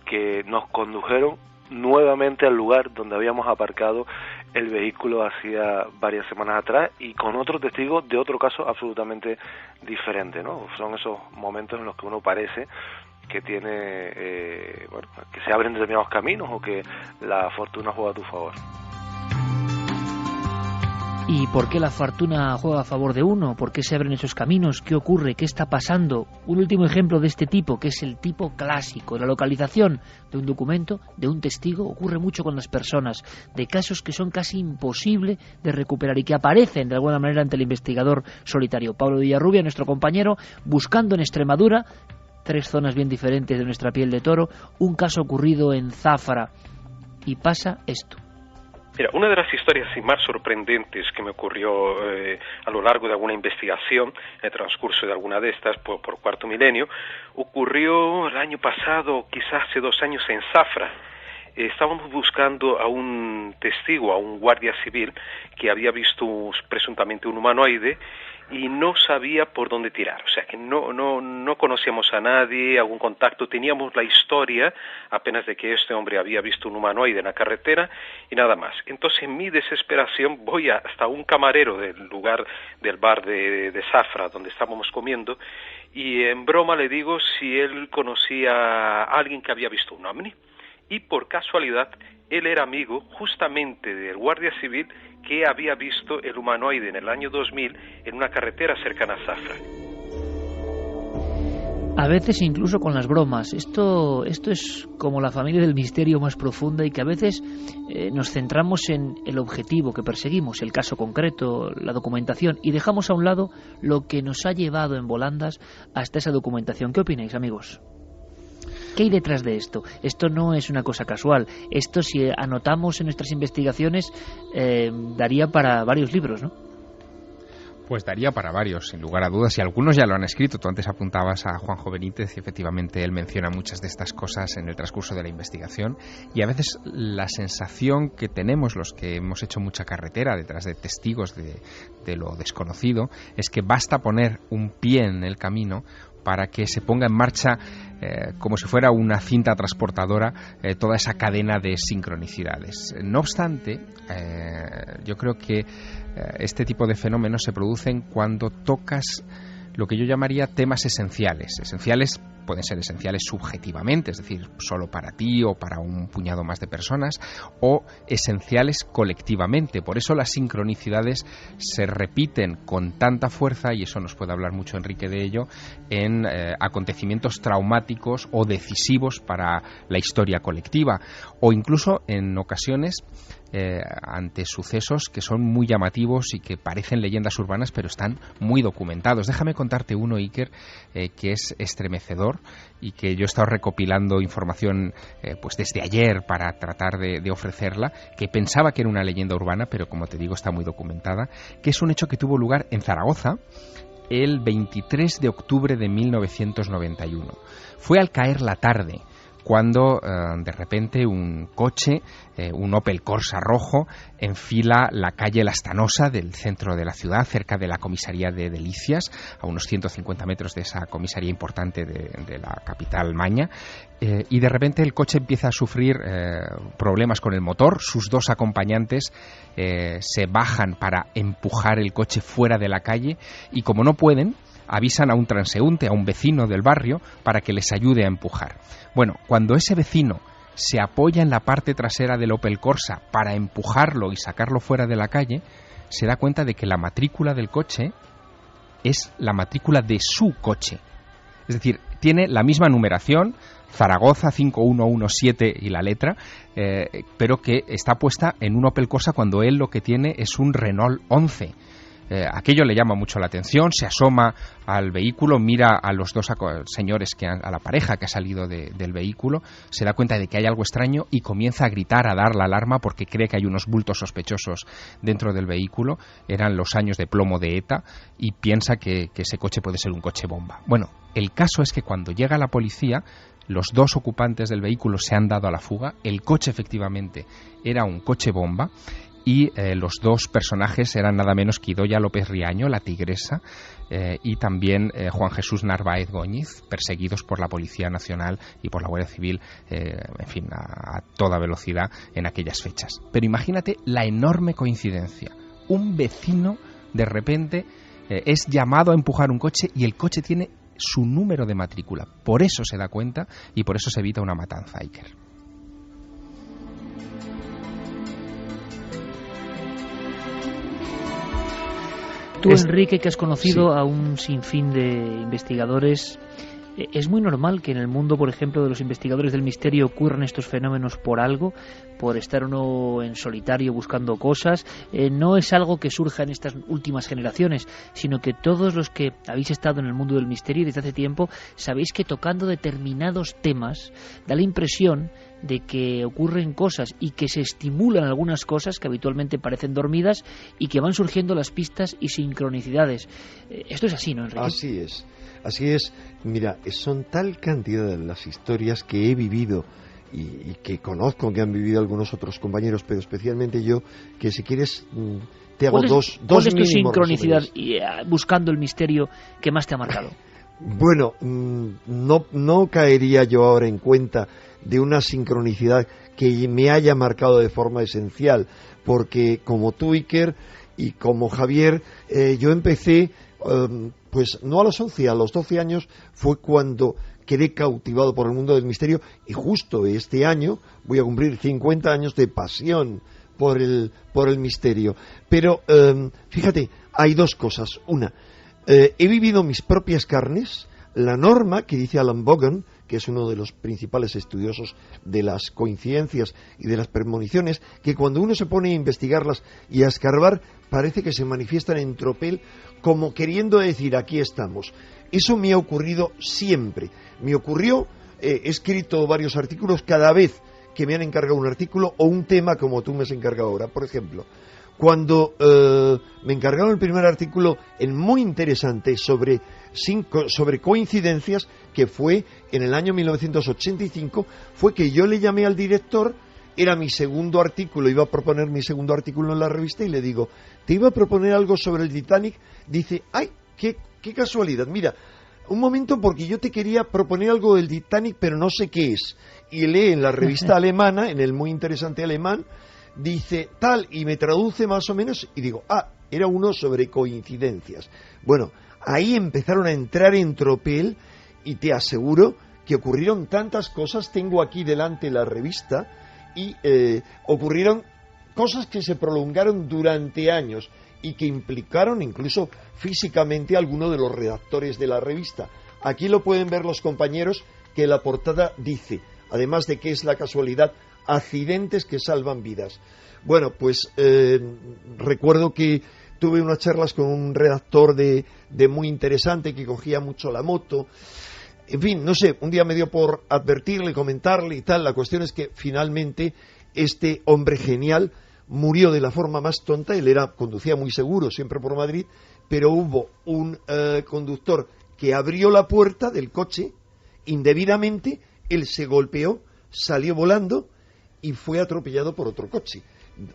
que nos condujeron nuevamente al lugar donde habíamos aparcado el vehículo hacía varias semanas atrás, y con otro testigo de otro caso absolutamente diferente, ¿no? Son esos momentos en los que uno parece que tiene, que se abren determinados caminos, o que la fortuna juega a tu favor. ¿Y por qué la fortuna juega a favor de uno? ¿Por qué se abren esos caminos? ¿Qué ocurre? ¿Qué está pasando? Un último ejemplo de este tipo, que es el tipo clásico. La localización de un documento, de un testigo, ocurre mucho con las personas, de casos que son casi imposibles de recuperar y que aparecen de alguna manera ante el investigador solitario. Pablo Villarrubia, nuestro compañero, buscando en Extremadura, 3 zonas bien diferentes de nuestra piel de toro, un caso ocurrido en Zafra. Y pasa esto. Mira, una de las historias más sorprendentes que me ocurrió a lo largo de alguna investigación, en el transcurso de alguna de estas, por Cuarto Milenio, ocurrió el año pasado, quizás hace 2 años, en Zafra. Estábamos buscando a un testigo, a un guardia civil, que había visto presuntamente un humanoide y no sabía por dónde tirar. O sea, que no conocíamos a nadie, algún contacto. Teníamos la historia apenas de que este hombre había visto un humanoide en la carretera y nada más. Entonces, en mi desesperación, voy hasta un camarero del lugar, del bar de Zafra, donde estábamos comiendo, y en broma le digo si él conocía a alguien que había visto un ovni. Y por casualidad, él era amigo justamente del guardia civil que había visto el humanoide en el año 2000 en una carretera cercana a Zafra. A veces incluso con las bromas. Esto es como la familia del misterio más profunda, y que a veces nos centramos en el objetivo que perseguimos, el caso concreto, la documentación, y dejamos a un lado lo que nos ha llevado en volandas hasta esa documentación. ¿Qué opináis, amigos? ¿Qué hay detrás de esto? Esto no es una cosa casual. Esto, si anotamos en nuestras investigaciones, daría para varios libros, ¿no? Pues daría para varios, sin lugar a dudas, y algunos ya lo han escrito. Tú antes apuntabas a Juanjo Benítez, y efectivamente él menciona muchas de estas cosas en el transcurso de la investigación, y a veces la sensación que tenemos los que hemos hecho mucha carretera detrás de testigos de lo desconocido es que basta poner un pie en el camino para que se ponga en marcha, como si fuera una cinta transportadora, toda esa cadena de sincronicidades. No obstante, yo creo que este tipo de fenómenos se producen cuando tocas lo que yo llamaría temas esenciales. Esenciales pueden ser esenciales subjetivamente, es decir, solo para ti o para un puñado más de personas, o esenciales colectivamente. Por eso las sincronicidades se repiten con tanta fuerza, y eso nos puede hablar mucho Enrique de ello, en acontecimientos traumáticos o decisivos para la historia colectiva, o incluso en ocasiones ante sucesos que son muy llamativos y que parecen leyendas urbanas, pero están muy documentados. Déjame contarte uno, Iker, que es estremecedor, y que yo he estado recopilando información pues desde ayer para tratar de ofrecerla, que pensaba que era una leyenda urbana, pero como te digo está muy documentada, que es un hecho que tuvo lugar en Zaragoza el 23 de octubre de 1991. Fue al caer la tarde, cuando de repente un coche, un Opel Corsa rojo, enfila la calle Lastanosa del centro de la ciudad, cerca de la comisaría de Delicias, a unos 150 metros de esa comisaría importante de la capital maña, y de repente el coche empieza a sufrir problemas con el motor. Sus dos acompañantes se bajan para empujar el coche fuera de la calle y, como no pueden, avisan a un transeúnte, a un vecino del barrio, para que les ayude a empujar. Bueno, cuando ese vecino se apoya en la parte trasera del Opel Corsa para empujarlo y sacarlo fuera de la calle, se da cuenta de que la matrícula del coche es la matrícula de su coche. Es decir, tiene la misma numeración, Zaragoza 5117 y la letra, pero que está puesta en un Opel Corsa cuando él lo que tiene es un Renault 11. Aquello le llama mucho la atención, se asoma al vehículo, mira a los dos señores, a la pareja que ha salido del vehículo, se da cuenta de que hay algo extraño y comienza a gritar, a dar la alarma porque cree que hay unos bultos sospechosos dentro del vehículo. Eran los años de plomo de ETA y piensa que ese coche puede ser un coche bomba. Bueno, el caso es que cuando llega la policía, los dos ocupantes del vehículo se han dado a la fuga, el coche efectivamente era un coche bomba. Y los dos personajes eran nada menos que Idoia López Riaño, la tigresa, y también Juan Jesús Narváez Góñiz, perseguidos por la Policía Nacional y por la Guardia Civil, en fin, a toda velocidad en aquellas fechas. Pero imagínate la enorme coincidencia. Un vecino, de repente, es llamado a empujar un coche y el coche tiene su número de matrícula. Por eso se da cuenta y por eso se evita una matanza, Iker. Tú, Enrique, que has conocido a un sinfín de investigadores, ¿es muy normal que en el mundo, por ejemplo, de los investigadores del misterio ocurran estos fenómenos por algo, por estar uno en solitario buscando cosas? No es algo que surja en estas últimas generaciones, sino que todos los que habéis estado en el mundo del misterio desde hace tiempo sabéis que tocando determinados temas da la impresión de que ocurren cosas y que se estimulan algunas cosas que habitualmente parecen dormidas y que van surgiendo las pistas y sincronicidades. Esto es así, ¿no, Enrique? Así es. Mira, son tal cantidad de las historias que he vivido y que conozco que han vivido algunos otros compañeros, pero especialmente yo, que si quieres te hago dos ¿Cuál es tu mínimos sincronicidad resúmenes. Buscando el misterio que más te ha marcado? Bueno, no caería yo ahora en cuenta de una sincronicidad que me haya marcado de forma esencial, porque como tú, Iker, y como Javier, yo empecé, pues no a los 11, a los 12 años fue cuando quedé cautivado por el mundo del misterio, y justo este año voy a cumplir 50 años de pasión por el misterio. Pero fíjate, hay dos cosas. Una, he vivido mis propias carnes la norma que dice Alan Bogan, que es uno de los principales estudiosos de las coincidencias y de las premoniciones, que cuando uno se pone a investigarlas y a escarbar, parece que se manifiestan en tropel como queriendo decir, aquí estamos. Eso me ha ocurrido siempre. Me ocurrió, he escrito varios artículos cada vez que me han encargado un artículo o un tema como tú me has encargado ahora. Por ejemplo, cuando me encargaron el primer artículo muy interesante sobre coincidencias, que fue en el año 1985, fue que yo le llamé al director, era mi segundo artículo, iba a proponer mi segundo artículo en la revista, y le digo, te iba a proponer algo sobre el Titanic. Dice, ¡ay, qué casualidad! Mira, un momento, porque yo te quería proponer algo del Titanic, pero no sé qué es. Y lee en la revista alemana, en el muy interesante alemán, dice tal, y me traduce más o menos, y digo, era uno sobre coincidencias. Bueno, ahí empezaron a entrar en tropel, y te aseguro que ocurrieron tantas cosas. Tengo aquí delante la revista, y ocurrieron cosas que se prolongaron durante años, y que implicaron incluso físicamente a alguno de los redactores de la revista. Aquí lo pueden ver los compañeros, que la portada dice, además de que es la casualidad, accidentes que salvan vidas. Bueno, pues recuerdo que tuve unas charlas con un redactor de muy interesante, que cogía mucho la moto. En fin, no sé, un día me dio por advertirle, comentarle y tal. La cuestión es que finalmente este hombre genial murió de la forma más tonta. Él conducía muy seguro, siempre por Madrid, pero hubo un conductor que abrió la puerta del coche indebidamente él se golpeó, salió volando y fue atropellado por otro coche.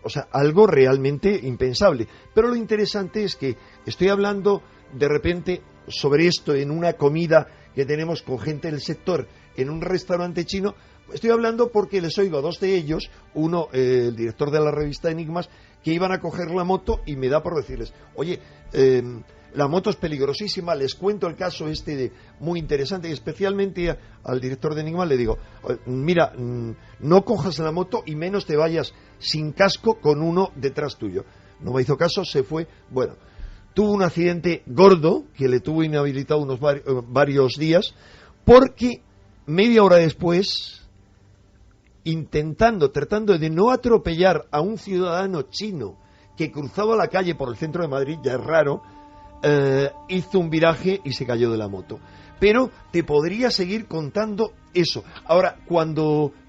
O sea, algo realmente impensable. Pero lo interesante es que estoy hablando de repente sobre esto en una comida que tenemos con gente del sector en un restaurante chino. Estoy hablando porque les oigo a dos de ellos, uno, el director de la revista Enigmas, que iban a coger la moto y me da por decirles, oye, la moto es peligrosísima, les cuento el caso muy interesante, y especialmente al director de Enigmas le digo, mira, no cojas la moto y menos te vayas sin casco con uno detrás tuyo. No me hizo caso, se fue. Bueno, tuvo un accidente gordo que le tuvo inhabilitado unos varios días, porque media hora después, tratando de no atropellar a un ciudadano chino que cruzaba la calle por el centro de Madrid, ya es raro, hizo un viraje y se cayó de la moto. Pero te podría seguir contando eso. Ahora,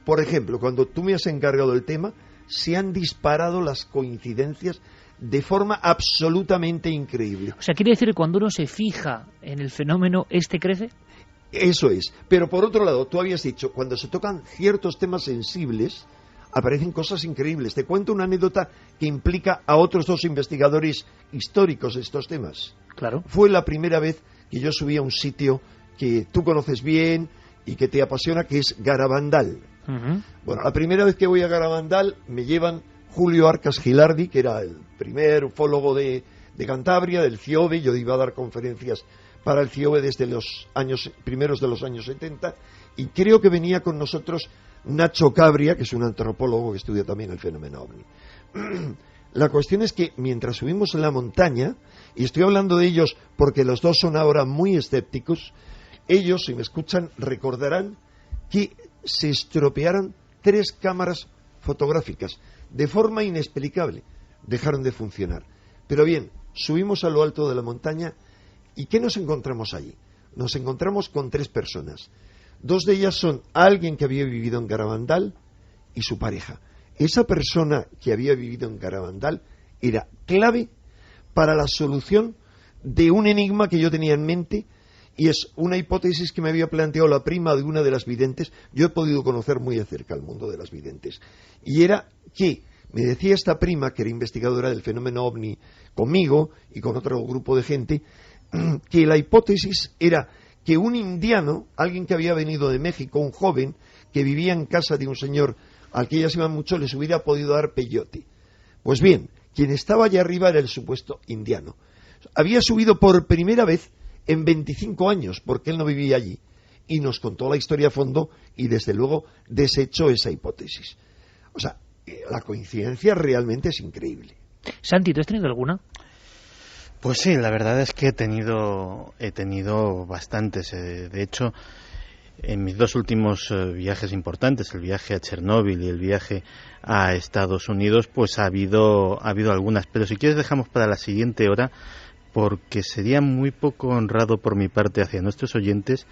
por ejemplo, cuando tú me has encargado del tema, se han disparado las coincidencias de forma absolutamente increíble. O sea, ¿quiere decir que cuando uno se fija en el fenómeno, crece? Eso es. Pero por otro lado, tú habías dicho, cuando se tocan ciertos temas sensibles, aparecen cosas increíbles. Te cuento una anécdota que implica a otros dos investigadores históricos de estos temas. Claro. Fue la primera vez que yo subí a un sitio que tú conoces bien y que te apasiona, que es Garabandal. Uh-huh. Bueno, la primera vez que voy a Garabandal me llevan Julio Arcas Gilardi, que era el primer ufólogo de Cantabria, del CIOBE. Yo iba a dar conferencias para el CIOBE desde los primeros de los años 70, y creo que venía con nosotros Nacho Cabria, que es un antropólogo que estudia también el fenómeno OVNI. La cuestión es que mientras subimos en la montaña, y estoy hablando de ellos porque los dos son ahora muy escépticos, ellos, si me escuchan, recordarán que se estropearon 3 cámaras fotográficas de forma inexplicable, dejaron de funcionar. Pero bien, subimos a lo alto de la montaña. ¿Y qué nos encontramos allí? Nos encontramos con 3 personas. 2 de ellas son alguien que había vivido en Garabandal y su pareja. Esa persona que había vivido en Garabandal era clave para la solución de un enigma que yo tenía en mente, y es una hipótesis que me había planteado la prima de una de las videntes. Yo he podido conocer muy de cerca el mundo de las videntes. Y era que, me decía esta prima, que era investigadora del fenómeno OVNI conmigo y con otro grupo de gente, que la hipótesis era que un indiano, alguien que había venido de México, un joven que vivía en casa de un señor al que ellas iban mucho, les hubiera podido dar peyote. Pues bien, quien estaba allá arriba era el supuesto indiano. Había subido por primera vez en 25 años, porque él no vivía allí, y nos contó la historia a fondo y desde luego desechó esa hipótesis. O sea, la coincidencia realmente es increíble. Santi, ¿tú has tenido alguna? Pues sí, la verdad es que he tenido bastantes. De hecho, en mis 2 últimos viajes importantes, el viaje a Chernóbil y el viaje a Estados Unidos, pues ha habido algunas. Pero si quieres dejamos para la siguiente hora, porque sería muy poco honrado por mi parte hacia nuestros oyentes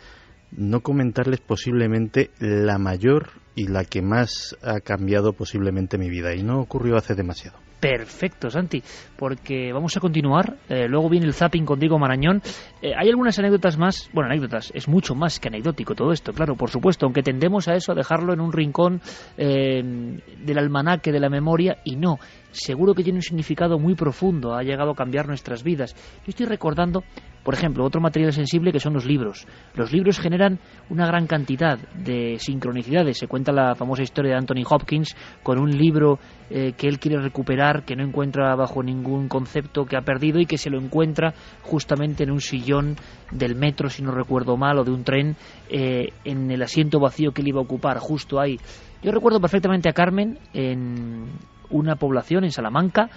no comentarles posiblemente la mayor y la que más ha cambiado posiblemente mi vida, y no ocurrió hace demasiado. Perfecto, Santi, porque vamos a continuar, luego viene el zapping con Diego Marañón. Hay algunas anécdotas más, bueno, anécdotas, es mucho más que anecdótico todo esto, claro, por supuesto, aunque tendemos a eso, a dejarlo en un rincón del almanaque de la memoria, y no, seguro que tiene un significado muy profundo, ha llegado a cambiar nuestras vidas. Yo estoy recordando, por ejemplo, otro material sensible que son los libros. Los libros generan una gran cantidad de sincronicidades. Se cuenta la famosa historia de Anthony Hopkins con un libro que él quiere recuperar, que no encuentra bajo ningún concepto, que ha perdido, y que se lo encuentra justamente en un sillón del metro, si no recuerdo mal, o de un tren, en el asiento vacío que él iba a ocupar, justo ahí. Yo recuerdo perfectamente a Carmen en una población en Salamanca,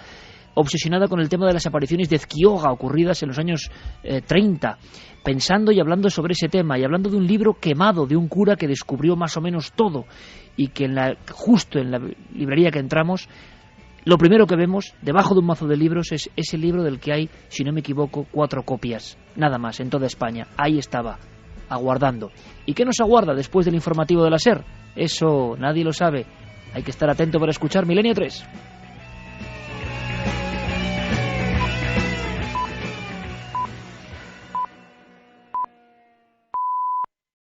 obsesionada con el tema de las apariciones de Ezquioga ocurridas en los años 30, pensando y hablando sobre ese tema, y hablando de un libro quemado de un cura que descubrió más o menos todo, y que justo en la librería que entramos, lo primero que vemos debajo de un mazo de libros es ese libro del que hay, si no me equivoco, 4 copias, nada más, en toda España. Ahí estaba, aguardando. ¿Y qué nos aguarda después del informativo de la SER? Eso nadie lo sabe. Hay que estar atento para escuchar Milenio 3.